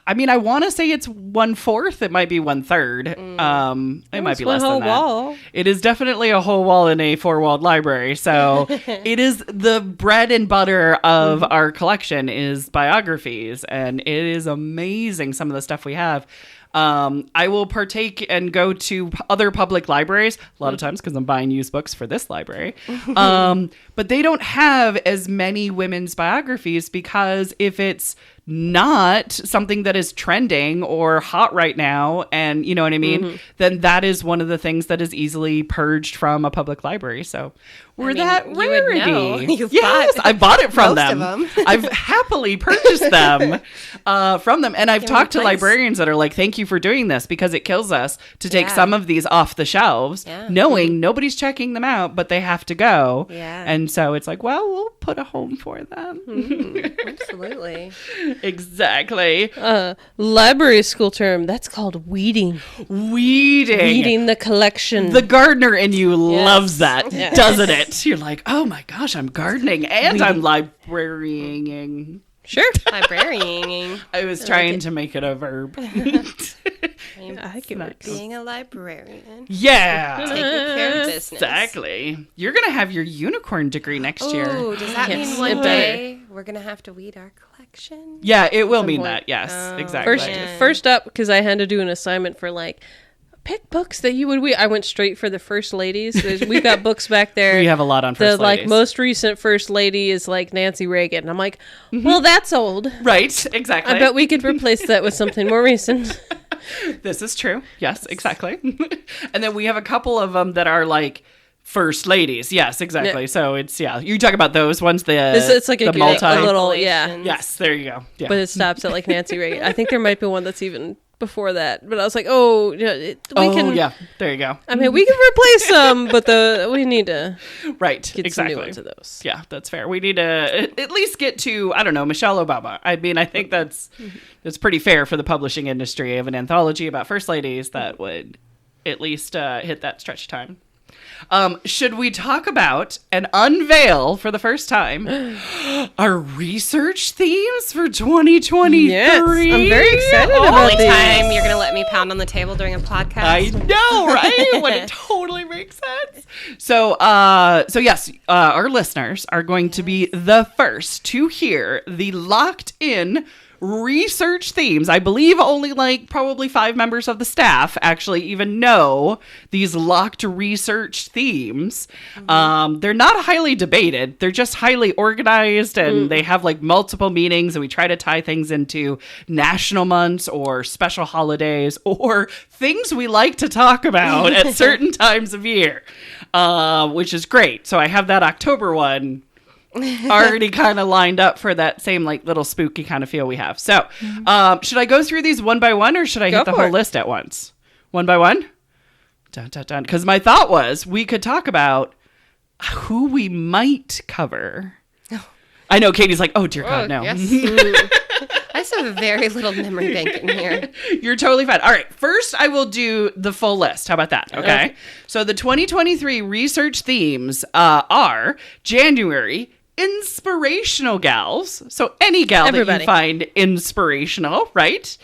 I mean, I want to say it's 1/4. It might be 1/3. It might be one less whole than that. wall. It is definitely a whole wall in a 4-walled library. So it is the bread and butter of our collection is biographies. And it is amazing, some of the stuff we have. I will partake and go to other public libraries a lot of times because I'm buying used books for this library. But they don't have as many women's biographies because if it's not something that is trending or hot right now, and you know what I mean, then that is one of the things that is easily purged from a public library. So we're mean, that you would know. rarity. You've Yes, bought I bought it from most of them. them. I've happily purchased them from them, and I've talked to replace. librarians that are like, "Thank you for doing this because it kills us to take Yeah. some of these off the shelves, Yeah. knowing nobody's checking them out, but they have to go." Yeah. And so it's like, well, we'll put a home for them. absolutely. Exactly. Library school term, that's called weeding. Weeding. Weeding the collection. The gardener in you loves that, Yes. doesn't it? You're like, oh my gosh, I'm gardening and I'm librarying. sure. Librarian, I was trying to make it a verb. I get it. being a librarian, Yeah. taking care of business. Exactly. You're going to have your unicorn degree next year. Oh, does that Yes, mean it one better. day we're gonna have to weed our collection? Yeah, it will mean point. that. Yes, Oh, exactly. First up, because I had to do an assignment for like, pick books that you would read. I went straight for the First Ladies. We've got books back there. We have a lot on First The like Ladies. most recent First Lady is like Nancy Reagan. I'm like, well, that's old. Right, exactly. I bet we could replace that with something more recent. This is true. Yes, exactly. And then we have a couple of them that are like First Ladies. Yes, exactly. Yeah. So it's, you talk about those ones, It's like the a multi. little, yeah. Compilations. Yes, there you go. Yeah. But it stops at like Nancy Reagan. I think there might be one that's even before that. But I was like, oh, yeah, we can. yeah, there you go. I mean, we can replace them, but we need to Right, get exactly. some new ones of those. Yeah, that's fair. We need to at least get to, I don't know, Michelle Obama. I mean, I think that's pretty fair for the publishing industry of an anthology about First Ladies that would at least hit that stretch time. Should we talk about and unveil for the first time our research themes for 2023? Yes, I'm very excited about Only these. time you're gonna let me pound on the table during a podcast. I know, right? When it totally makes sense. So yes, our listeners are going to be the first to hear the locked in research themes. I believe only like probably 5 members of the staff actually even know these locked research themes. They're not highly debated. They're just highly organized, and they have like multiple meanings, and we try to tie things into national months or special holidays or things we like to talk about at certain times of year, which is great. So I have that October one already kind of lined up for that same like little spooky kind of feel we have. So should I go through these one by one, or should I hit the for whole it. list at once? One by one? Dun, dun, dun. Because my thought was we could talk about who we might cover. I know Katie's like, oh dear God, no. Yes. I just have a very little memory bank in here. You're totally fine. All right. First, I will do the full list. How about that? Okay. So the 2023 research themes are January, inspirational gals. So any gal that Everybody. you find inspirational, right?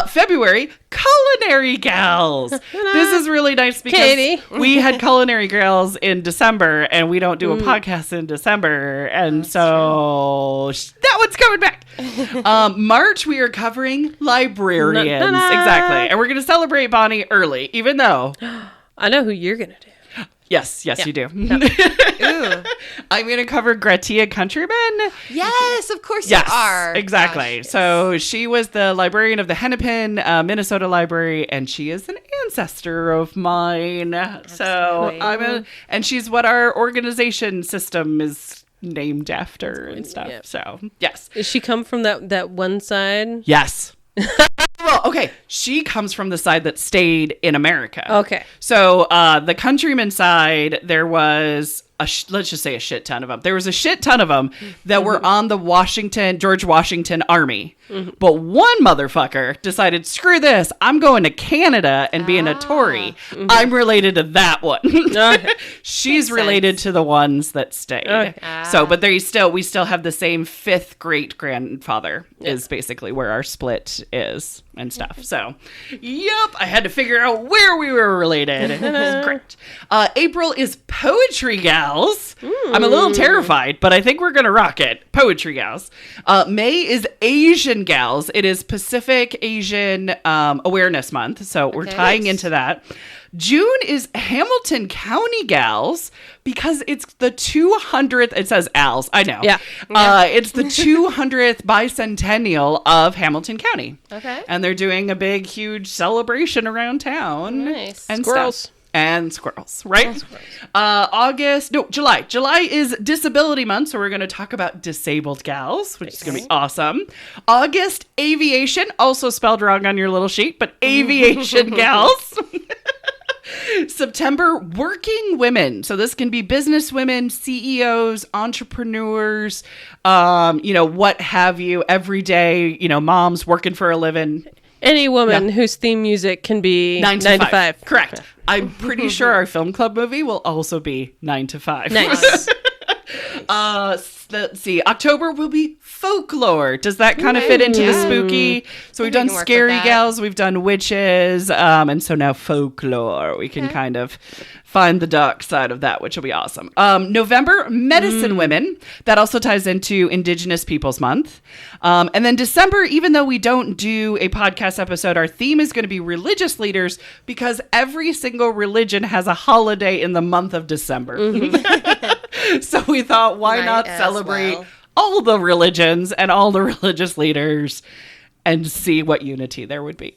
February, culinary gals. This is really nice because Katie. we had culinary gals in December and we don't do a podcast in December. And so that one's coming back. March, we are covering librarians. Na-na-na. Exactly. And we're going to celebrate Bonnie early, even though... I know who you're gonna do. Yes, you do. Ooh. I'm going to cover Gratia Countryman. Yes, of course Yes, you are. exactly. Gosh, So she was the librarian of the Hennepin, Minnesota Library, and she is an ancestor of mine. So Absolutely. and she's what our organization system is named after and stuff. Yep. So yes, Does she come from that one side? yes. Well, okay. She comes from the side that stayed in America. Okay. So the countryman side, there was let's just say a shit ton of them. There was a shit ton of them that were on the George Washington Army. But one motherfucker decided, screw this. I'm going to Canada and being a Tory. I'm related to that one. Okay. She's Makes related to the ones that stayed. Okay. So, but we still have the same fifth great grandfather is basically where our split is and stuff. So, yep, I had to figure out where we were related. It's great. April is Poetry Gals. I'm a little terrified, but I think we're going to rock it. Poetry Gals. May is Asian Gals. It is Pacific Asian Awareness Month. So we're tying into that. June is Hamilton County Gals because it's the 200th. It says ALS. I know. Yeah. It's the 200th bicentennial of Hamilton County. Okay. And they're doing a big, huge celebration around town. Nice. And Squirrels. stuff. And squirrels, right? July. July is Disability Month, so we're going to talk about disabled gals, which is going to be awesome. August, aviation, also spelled wrong on your little sheet, but aviation gals. September, working women. So this can be business women, CEOs, entrepreneurs, what have you, everyday, moms working for a living. Any woman whose theme music can be 9 to 5. Correct. I'm pretty sure our film club movie will also be 9 to 5. Nice. Let's see. October will be folklore. Does that kind of fit into the spooky? So we've done can work with scary that. gals, we've done witches, and so now folklore. We can kind of find the dark side of that, which will be awesome. November, medicine women. That also ties into Indigenous Peoples Month. And then December, even though we don't do a podcast episode, our theme is going to be religious leaders because every single religion has a holiday in the month of December. So we thought, why Might not as celebrate well. all the religions and all the religious leaders and see what unity there would be.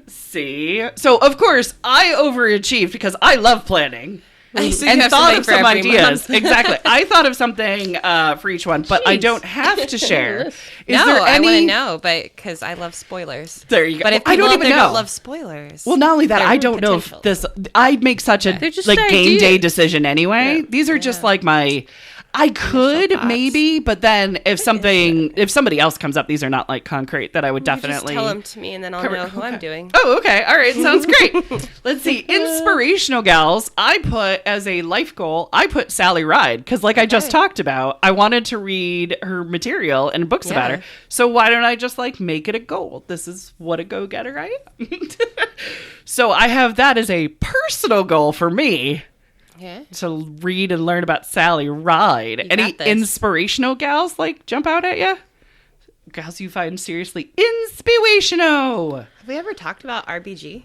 See? So, of course, I overachieved because I love planning. So you And have thought something of for some every ideas. month. Exactly. I thought of something for each one, but I don't have to share. Is No, there I any... want to know, but because I love spoilers. There you go. But if I people don't out even there know. don't love spoilers, Well, not only that, They're I don't know if potential. this. I'd make such a They're just game ideas. day decision anyway. These are just like my. I could thoughts. maybe, but then if somebody else comes up, these are not like concrete that I would you just definitely tell them to me, and then I'll know who I'm doing. Oh, okay. All right. Sounds great. Let's see. Inspirational gals. I put as a life goal, I put Sally Ride because like I just talked about, I wanted to read her material and books about Yeah. her. So why don't I just like make it a goal? This is what a go-getter I am. So I have that as a personal goal for me. Yeah. To read and learn about Sally Ride. Any got this. inspirational gals like jump out at you? Gals you find seriously inspirational. Have we ever talked about RBG,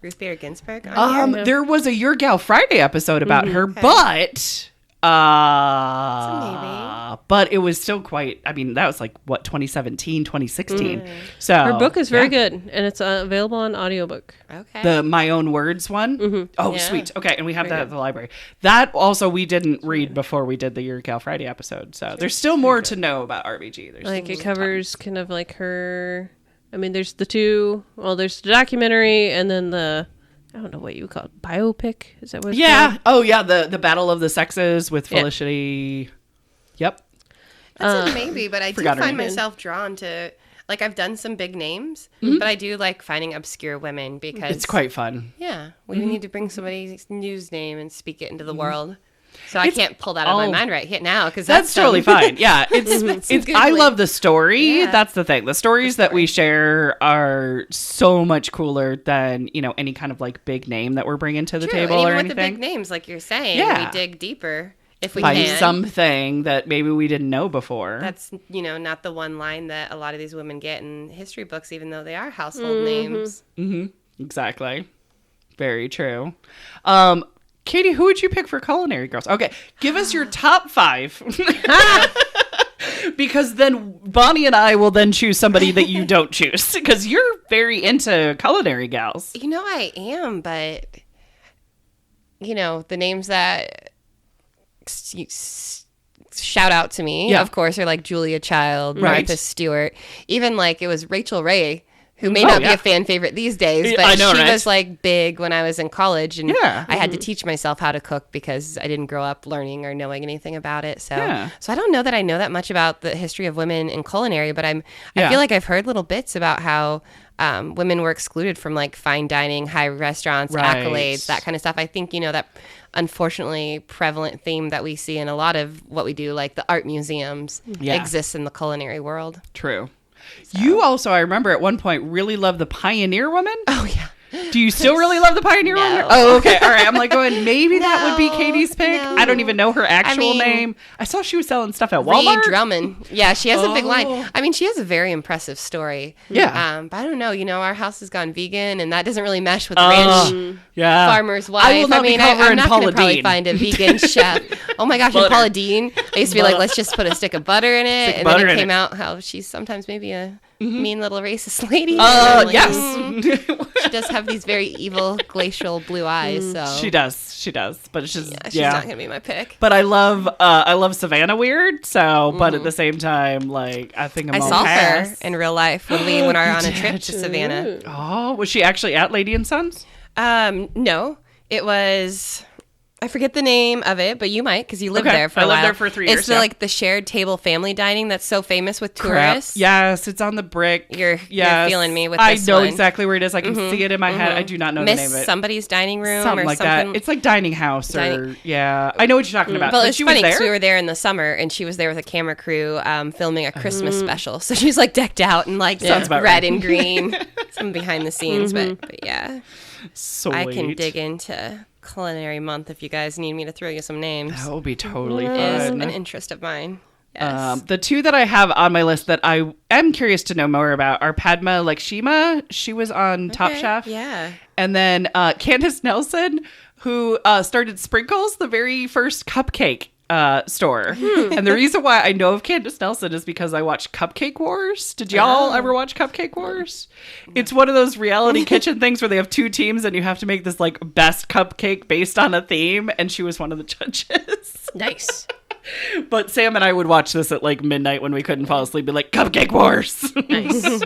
Ruth Bader Ginsburg? On here? There was a Your Gal Friday episode about her, but but it was still quite, I mean, that was like what, 2017, 2016. So Her book is very yeah. good, and it's available on audiobook. Okay. The My Own Words one. Oh, Yeah. sweet. Okay, and we have that at the library. That also we didn't read before we did the Your Gal Friday episode. So there's still more to know about RBG. There's Like it covers kind of like her. I mean, there's the two. Well, there's the documentary, and then the. I don't know what you would call it. Biopic? Is that what it's yeah. called? Oh, yeah. The Battle of the Sexes with Felicity. Yep. That's a maybe, but I do forgot her find name. myself drawn to, like, I've done some big names, but I do like finding obscure women because It's quite fun. yeah, we need to bring somebody's news name and speak it into the world. So I can't pull that out of my mind right here now because that's totally fine. Yeah, it's I love the story. Yeah. That's the thing. The stories that we share are so much cooler than any kind of like big name that we're bringing to the table and even or with anything. the big names, like you're saying, Yeah. we dig deeper if we Find can. something that maybe we didn't know before. That's not the one line that a lot of these women get in history books, even though they are household names. Exactly. Very true. Katie, who would you pick for Culinary Girls? Okay, give us your top 5. Because then Bonnie and I will then choose somebody that you don't choose. Because you're very into culinary gals. I am, but, the names that shout out to me, of course, are like Julia Child, Martha Stewart. Even like it was Rachel Ray, who may not be a fan favorite these days, but she was like big when I was in college, and I had to teach myself how to cook because I didn't grow up learning or knowing anything about it. So I don't know that I know that much about the history of women in culinary, but I feel like I've heard little bits about how women were excluded from like fine dining, high restaurants, accolades, that kind of stuff. I think, that unfortunately prevalent theme that we see in a lot of what we do, like the art museums, exists in the culinary world. True. So. You also, I remember at one point, really loved the Pioneer Woman. Oh, yeah. Do you still really love the Pioneer Woman? Oh, okay. All right. I'm like going, maybe that would be Katie's pick. No. I don't even know her actual name. I saw she was selling stuff at Walmart. Ree Drummond. Yeah, she has a big line. I mean, she has a very impressive story. Yeah. But I don't know. Our house has gone vegan, and that doesn't really mesh with ranch farmer's wife. I will not be I'm not going to probably Dean. find a vegan chef. Oh my gosh, and Paula Dean. I used to be like, let's just put a stick of butter in it. And then it came out how she's sometimes maybe a mean little racist lady. Yes. She does have these very evil glacial blue eyes. So she does. But it's just she's not gonna be my pick. But I love Savannah Weird. So, but at the same time, like I think I saw her in real life when we went on a trip to Savannah. Oh, was she actually at Lady and Sons? No, it was. I forget the name of it, but you might because you lived there for a while. I lived there for 3 years. It's the shared table family dining that's so famous with tourists. Yes, it's on the brick. You're feeling me with this I know one. exactly where it is. I can see it in my head. I do not know the name of it. Somebody's dining room something or like something. That. It's like dining house or I know what you're talking about. But it's funny because we were there in the summer and she was there with a camera crew filming a Christmas special. So she's like decked out in like red and green. Some behind the scenes, but yeah. Sweet. I can dig into Culinary Month if you guys need me to throw you some names. That would be totally fun. It is an interest of mine. Yes. The 2 that I have on my list that I am curious to know more about are Padma Lakshmi. She was on Top Chef. Yeah. And then Candace Nelson, who started Sprinkles, the very first cupcake store. And the reason why I know of Candace Nelson is because I watched Cupcake Wars. Did y'all ever watch Cupcake Wars? It's one of those reality kitchen things where they have 2 teams and you have to make this like best cupcake based on a theme, and she was one of the judges. Nice. But Sam and I would watch this at like midnight when we couldn't fall asleep, be like, Cupcake Wars. Nice.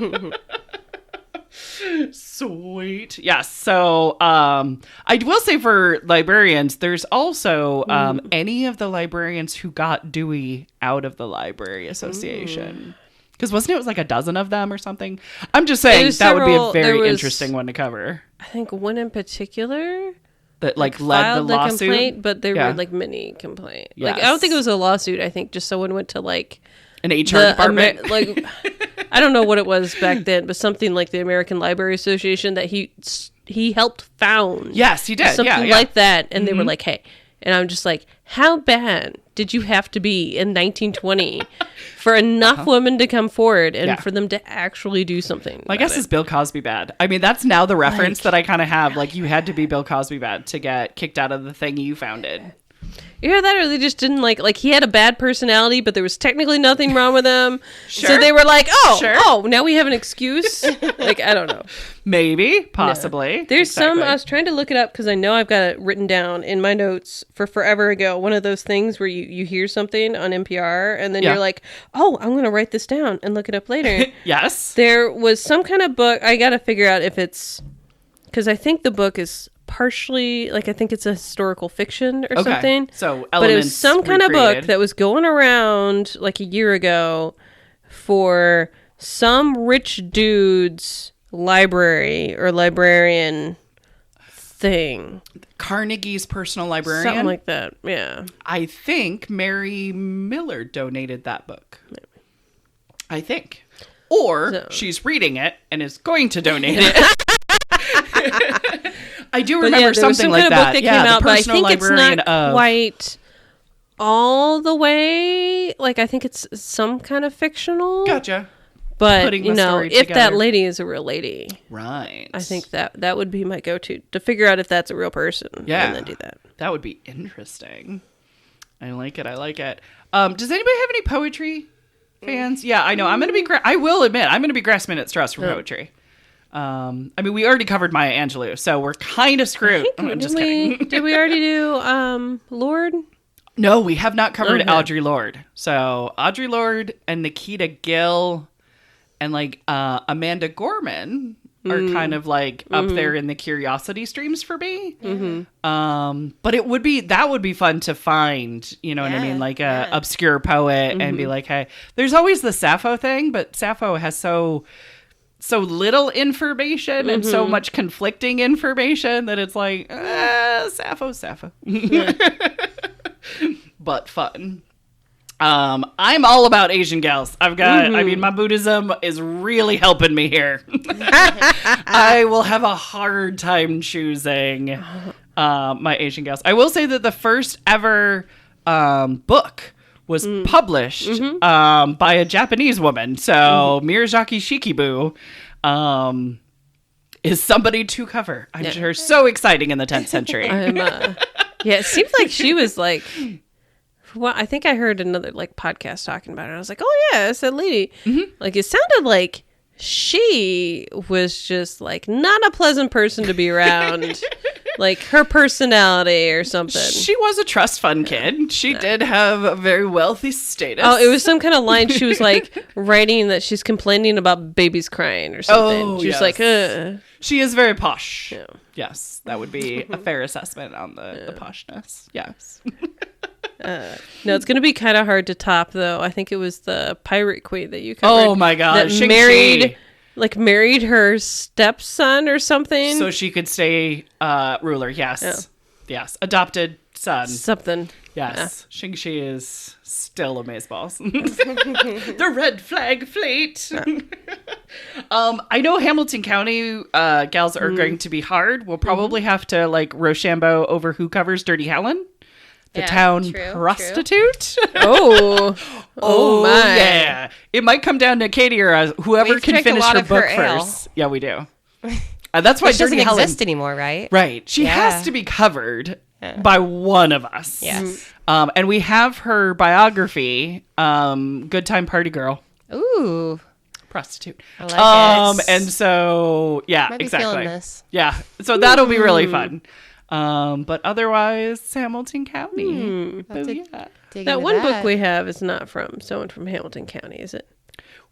Sweet. Yes. So I will say for librarians, there's also any of the librarians who got Dewey out of the Library Association. Because wasn't it like a dozen of them or something? I'm just saying that would be a very interesting one to cover. I think one in particular that like led the lawsuit. Complaint, but there were like many complaints. Yes. Like I don't think it was a lawsuit. I think just someone went to like an HR department. Like I don't know what it was back then, but something like the American Library Association that he helped found. Yes, he did. Something like that, and they were like, "Hey," and I'm just like, "How bad did you have to be in 1920 for enough women to come forward and for them to actually do something?" I guess it's Bill Cosby bad. I mean, that's now the reference that I kind of have. Like, you had to be Bill Cosby bad to get kicked out of the thing you founded. You hear that, or they just didn't like he had a bad personality, but there was technically nothing wrong with him. So they were like, oh, now we have an excuse. Like, I don't know. Maybe, possibly. No. There's some, I was trying to look it up because I know I've got it written down in my notes for forever ago. One of those things where you hear something on NPR and then you're like, oh, I'm going to write this down and look it up later. Yes. There was some kind of book. I got to figure out if it's, because I think the book is partially, like, I think it's a historical fiction or something. So but it was some kind of book that was going around like a year ago for some rich dude's library or librarian thing. Carnegie's personal librarian. Something like that. Yeah. I think Mary Miller donated that book. Maybe. I think. Or So- she's reading it and is going to donate it. I do But remember yeah, there was something some like kind of that. book that Yeah, came the out, but I personal think it's librarian not of quite all the way. Like, I think it's some kind of fictional. Gotcha. But, Putting you the know, story if that together. lady is a real lady, Right. I think that would be my go-to to figure out if that's a real person. Yeah. And then do that. That would be interesting. I like it. I like it. Does anybody have any poetry fans? Yeah, I know. I'm going to be, I will admit, I'm going to be grasping at straws for poetry. I mean, we already covered Maya Angelou, so we're kind of screwed. I'm just kidding. Did we already do Lord? No, we have not covered Okay. Audre Lorde. So Audre Lorde and Nikita Gill and like Amanda Gorman are kind of like up there in the curiosity streams for me. But that would be fun to find, you know what I mean? Like a obscure poet and be like, hey, there's always the Sappho thing, but Sappho has so little information and so much conflicting information that it's like, Sappho. But fun. I'm all about Asian gals. I mean, my Buddhism is really helping me here. I will have a hard time choosing my Asian gals. I will say that the first ever book was published by a Japanese woman. So Miyazaki Shikibu is somebody to cover. I'm sure so exciting in the 10th century. Yeah, it seems like she was like, well, I think I heard another like podcast talking about it. I was like, oh yeah, it's that lady. Like it sounded like she was just like not a pleasant person to be around. Like her personality or something. She was a trust fund kid. She did have a very wealthy status. Oh, it was some kind of line she was like writing that she's complaining about babies crying or something. Oh, She was yes. like, She is very posh. Yeah. Yes, that would be a fair assessment on the poshness. Yes. No, it's going to be kind of hard to top, though. I think it was the Pirate Queen that you covered. Oh my God, that Shang-Chi. married her stepson or something. So she could stay ruler. Yes. Yeah. Yes. Adopted son. Something. Yes. Shang-Chi is still amazeballs. The red flag fleet. I know Hamilton County gals are going to be hard. We'll probably have to like Rochambeau over who covers Dirty Helen. The Yeah, town true. prostitute. Oh my. Yeah. It might come down to Katie or whoever We've can drank a finish lot her of book her ale. first. Yeah, we do. That's why Which doesn't Dirty Helen exist anymore, right? Right. She Yeah. has to be covered by one of us. Yes. And we have her biography, Good Time Party Girl, Ooh. prostitute. I like it. And so, yeah, Might be exactly. feeling this. Yeah. So that'll be really fun. But otherwise, Hamilton County. Have to Yeah. dig That into one book that. we have is not from someone from Hamilton County, is it?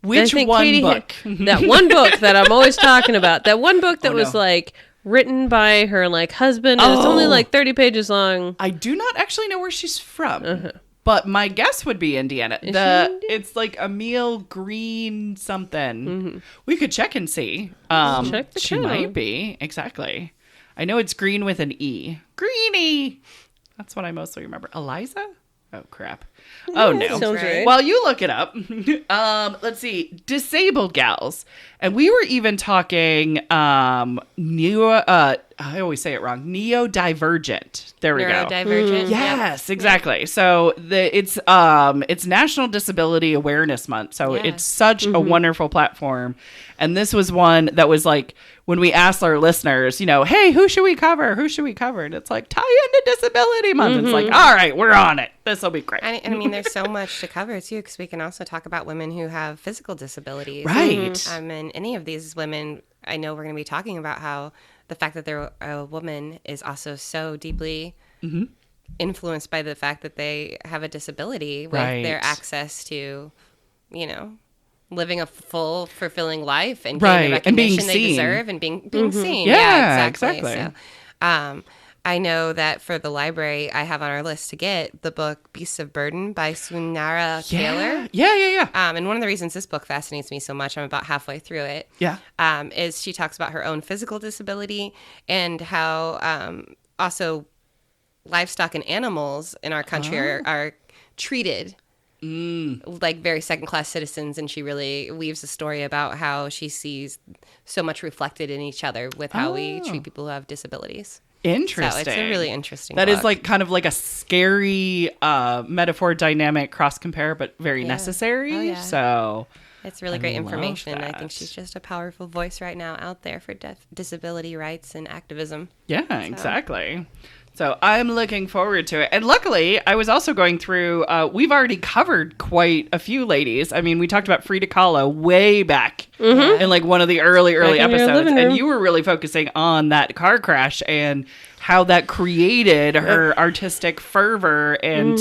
Which I think one Katie book? that one book that I'm always talking about. That one book that Oh, was no. like written by her like husband. And it's only Oh. like 30 pages long. I do not actually know where she's from. But my guess would be Indiana. Is she Indian? It's like Emile Green something. We could check and see. Check the she channel. might be. Exactly. I know it's green with an E. Greenie. That's what I mostly remember. Eliza? Oh, crap. Oh, no. Sounds right. While you look it up, let's see. Disabled gals. And we were even talking I always say it wrong. Neurodivergent. There we go. Neurodivergent. Yes, exactly. So it's National Disability Awareness Month. So Yeah. it's such a wonderful platform. And this was one that was like when we asked our listeners, you know, hey, who should we cover? Who should we cover? And it's like tie into Disability Month. It's like, all right, we're on it. This will be great. And I mean, there's so much to cover too, because we can also talk about women who have physical disabilities. Right. And any of these women, I know we're going to be talking about how the fact that they're a woman is also so deeply influenced by the fact that they have a disability with their Right. access to, you know, living a full, fulfilling life and Right, getting the and being recognition they seen. deserve and being seen. Yeah, exactly. exactly. So, I know that for the library, I have on our list to get the book Beasts of Burden by Sunara Taylor. Yeah. And one of the reasons this book fascinates me so much, I'm about halfway through it, is she talks about her own physical disability and how also livestock and animals in our country are treated like very second-class citizens, and she really weaves a story about how she sees so much reflected in each other with how we treat people who have disabilities. Interesting. So it's a really interesting That book. is like kind of like a scary metaphor dynamic cross compare, but very necessary. Oh, yeah. So It's really great love information. I that. think she's just a powerful voice right now out there for disability rights and activism. yeah, exactly. So I'm looking forward to it. And luckily, I was also going through, we've already covered quite a few ladies. I mean, we talked about Frida Kahlo way back in like one of the early in your episodes. living room. And you were really focusing on that car crash and how that created her artistic fervor and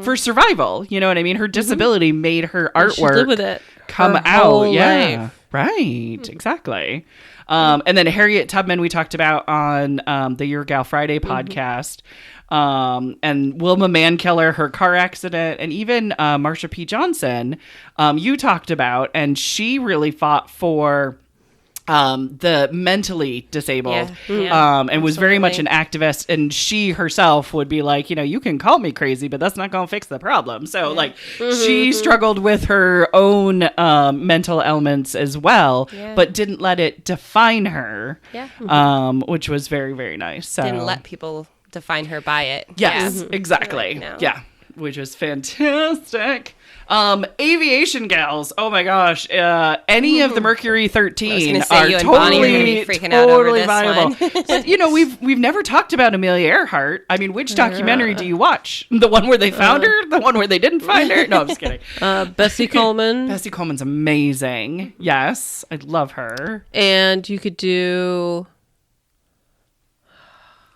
for survival. You know what I mean? Her disability made her She lived artwork with it come her out. whole Yeah. life. Right. Exactly. And then Harriet Tubman, we talked about on the Your Gal Friday podcast. And Wilma Mankiller, her car accident, and even Marsha P. Johnson, you talked about, and she really fought for the mentally disabled, and was very much an activist. And she herself would be like, you can call me crazy, but that's not going to fix the problem. So like she struggled with her own mental ailments as well, but didn't let it define her, which was very, very nice. So Didn't let people define her by it. yes, exactly. Yeah, which was fantastic. Aviation gals, oh my gosh, any of the Mercury 13 say, are you and Bonnie are gonna totally, be freaking out over totally this viable. one. But we've never talked about Amelia Earhart. I mean, which documentary do you watch? The one where they found her? The one where they didn't find her? No, I'm just kidding. Bessie Coleman. Bessie Coleman's amazing. Yes, I love her. And you could do...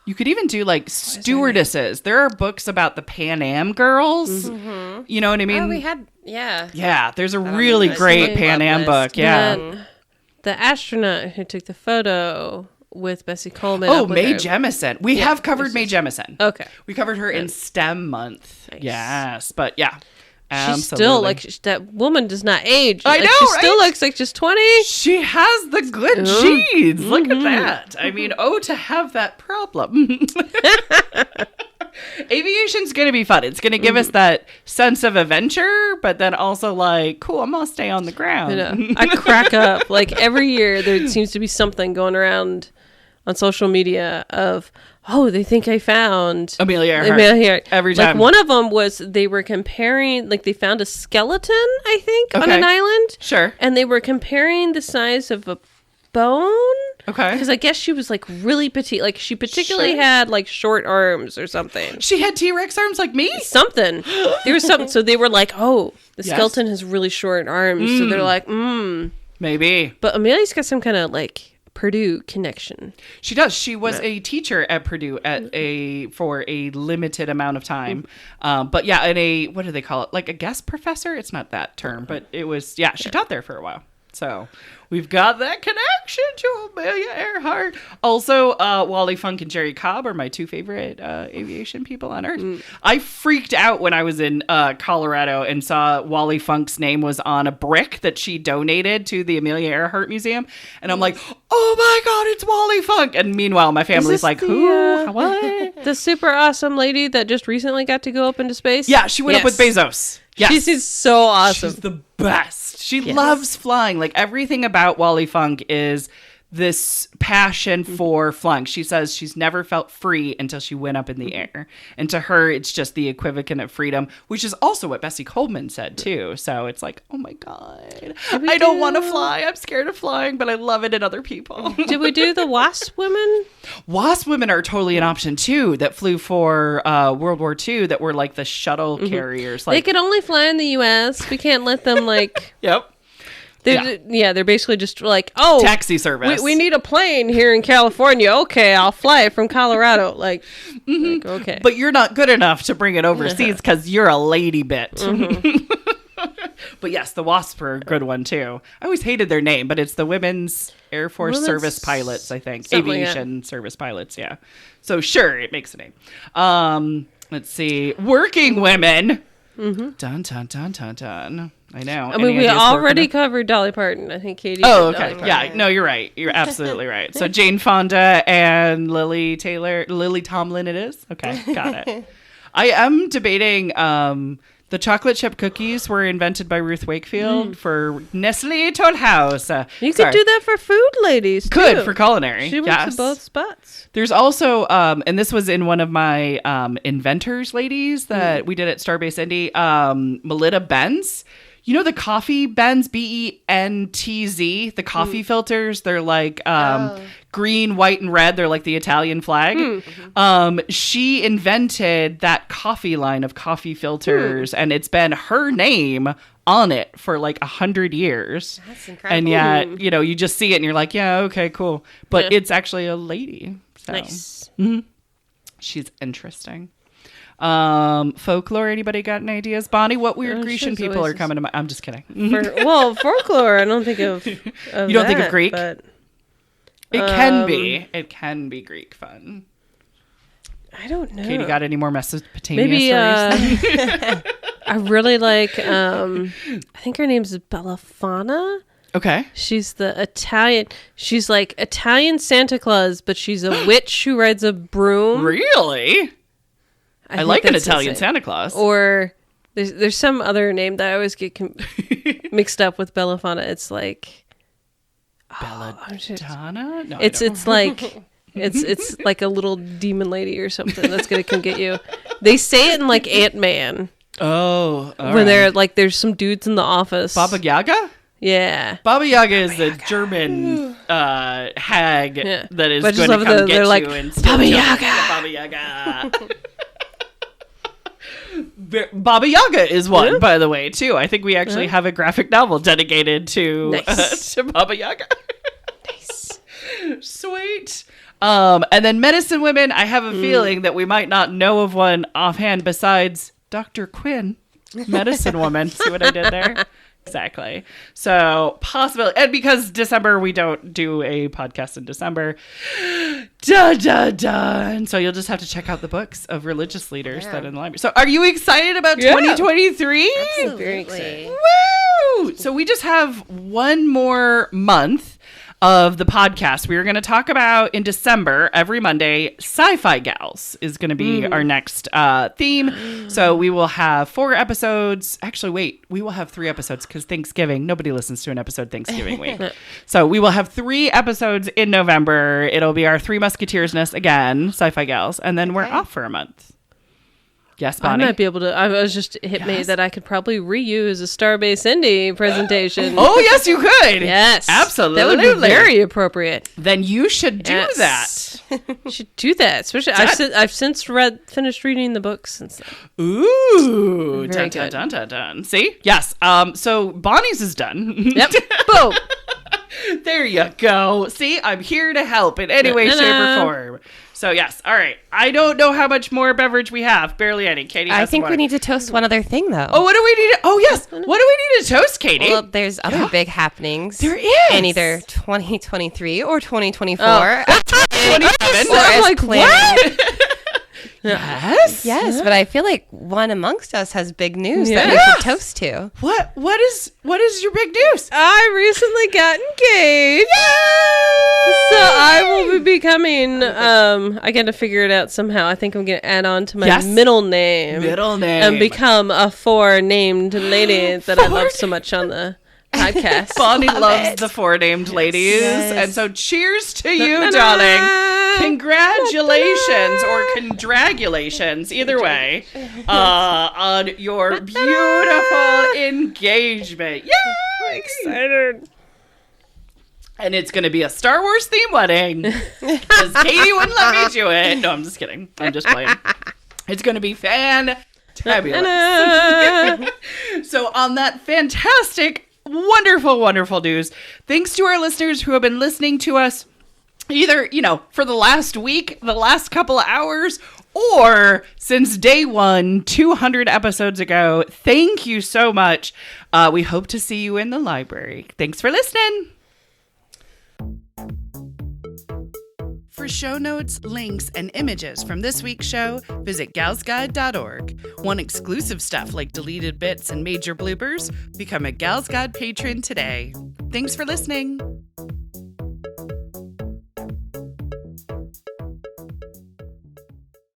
You could even do like stewardesses. There are books about the Pan Am girls. You know what I mean? Oh, we had, Yeah, there's a really know. great It's Pan on my Am list. book. Yeah. Then the astronaut who took the photo with Bessie Coleman. Oh, up with Mae her. Jemison. We have covered Mae Jemison. Okay. We covered her in STEM month. Nice. Yes, but yeah. She's still like that woman does not age. I Like, know, she right? still looks like she's 20. She has the good genes. Look at that. I mean, to have that problem. Aviation's going to be fun. It's going to give us that sense of adventure, but then also like, cool, I'm going to stay on the ground. I crack up. Like every year there seems to be something going around on social media of, they think I found Amelia Earhart. Every time. Like one of them was they were comparing, like they found a skeleton, I think, on Okay. an island. Sure. And they were comparing the size of a bone. Okay. Because I guess she was like really petite. Like she particularly had like short arms or something. She had T-Rex arms like me? Something. There was something. So they were like, the Yes. skeleton has really short arms. So they're like, Maybe. But Amelia's got some kind of like Purdue connection. She does. She was a teacher at Purdue for a limited amount of time. But yeah, and what do they call it? Like a guest professor? It's not that term, but it was, she taught there for a while. So we've got that connection to Amelia Earhart. Also, Wally Funk and Jerry Cobb are my two favorite aviation people on earth. I freaked out when I was in Colorado and saw Wally Funk's name was on a brick that she donated to the Amelia Earhart Museum. And I'm like, oh my God, it's Wally Funk. And meanwhile, my family's like, who? What? The super awesome lady that just recently got to go up into space? Yeah, she went up with Bezos. Yes. She's so awesome. She's the best. She loves flying. Like everything about Wally Funk is this passion for flying. She says she's never felt free until she went up in the air. And to her, it's just the equivalent of freedom, which is also what Bessie Coleman said too. So it's like, oh my God, I don't want to fly. I'm scared of flying, but I love it in other people. Did we do the WASP women? WASP women are totally an option too, that flew for World War II, that were like the shuttle carriers. They Like, could only fly in the U.S. We can't let them like... yep. They're basically just like, Taxi service. we need a plane here in California. Okay, I'll fly it from Colorado. Like okay. But you're not good enough to bring it overseas because you're a lady bit. But yes, the WASP are a good one too. I always hated their name, but it's the Women's Air Force Well, service that's pilots, I think. something like that. Aviation service pilots, yeah. So sure, it makes a name. Let's see. Working women. Dun, dun, dun, dun, dun. I know. I mean, we already covered Dolly Parton. I think Katie. Oh, did Dolly okay. Parton. Yeah, no, you're right. You're absolutely right. So Jane Fonda and Lily Tomlin it is? Okay, got it. I am debating the chocolate chip cookies were invented by Ruth Wakefield for Nestle Toll House. You could do that for food ladies, too. Could, for culinary. She went yes. to both spots. There's also, and this was in one of my inventors ladies that we did at Starbase Indy, Melita Benz. You know the coffee Benz, Bentz, the coffee filters? They're like green, white, and red. They're like the Italian flag. She invented that coffee line of coffee filters, and it's been her name on it for like 100 years. That's incredible. And yet, you know, you just see it and you're like, yeah, okay, cool. But it's actually a lady. So. Nice. She's interesting. Folklore, anybody got any ideas? Bonnie, what weird Grecian she's people always are coming to mind? I'm just kidding. Folklore, I don't think of You don't think of that, Greek? but It can be. It can be Greek fun. I don't know. Katie, got any more Mesopotamia Maybe stories? I really like I think her name's Bellafana. Okay. She's the Italian. She's like Italian Santa Claus, but she's a witch who rides a broom. Really? I think like an that's Italian it. Santa Claus. Or there's some other name that I always get mixed up with Bellafana. It's like Belladonna? No, it's like it's like a little demon lady or something that's gonna come get you. They say it in like Ant-Man Oh, when they're like there's some dudes in the office. Baba Yaga? Yeah. Baba Yaga is the German hag that is But I just going to love come they're get like, you and steal Baba children. Yaga! Yeah, Baba Yaga. Baba Yaga is one, by the way, too. I think we actually have a graphic novel dedicated to Nice. to Baba Yaga. Nice. Sweet. And then medicine women, I have a feeling that we might not know of one offhand besides Dr. Quinn, medicine woman. See what I did there? Exactly. So possibly, and because December, we don't do a podcast in December. Dun, dun, dun. So you'll just have to check out the books of religious leaders that are in the library. So are you excited about 2023? Very excited. Woo! So we just have one more month of the podcast. We are going to talk about in December, every Monday, Sci-Fi Gals is going to be our next theme. So we will have 4 episodes. Actually, wait, we will have 3 episodes because Thanksgiving, nobody listens to an episode Thanksgiving week. So we will have 3 episodes in November. It'll be our 3 Musketeers-ness again, Sci-Fi Gals, and then we're off for a month. Yes, Bonnie? I might be able to. I was just hit me that I could probably reuse a Starbase Indie presentation. Oh, yes, you could. Yes, Absolutely. That would be very appropriate. Then you should do Yes. that. You should do that. Especially, I've since finished reading the books and stuff. Ooh, Very dun, dun, good. dun, dun, dun. See? Yes. So Bonnie's is done. Yep. Boom. There you go. See, I'm here to help in any way, shape, or form. So yes. All right. I don't know how much more beverage we have. Barely any. Katie has I think one. we need to toast one other thing, though. Oh, what do we need to... Oh, yes. What do we need to toast, Katie? Well, there's other big happenings. There is. In either 2023 or 2024. Oh. 27? Or I'm as like, planned. Yes. Yes, but I feel like one amongst us has big news that we Yes. should toast to. What is your big news? I recently got engaged. So I will be becoming, I got to figure it out somehow. I think I'm going to add on to my Yes. middle name. Middle name. And become a 4-named lady that I love so much on the podcast. Bonnie loves the 4 named ladies. Yes. And so cheers to you, darling. Congratulations or congratulations, either way, on your beautiful engagement. Yay! Excited. And it's going to be a Star Wars theme wedding because Katie wouldn't let me do it. No, I'm just kidding. I'm just playing. It's going to be fantabulous. So on that fantastic, wonderful, wonderful news, thanks to our listeners who have been listening to us either, for the last week, the last couple of hours, or since day 1, 200 episodes ago. Thank you so much. We hope to see you in the library. Thanks for listening. For show notes, links, and images from this week's show, visit galsguide.org. Want exclusive stuff like deleted bits and major bloopers? Become a Gals Guide patron today. Thanks for listening.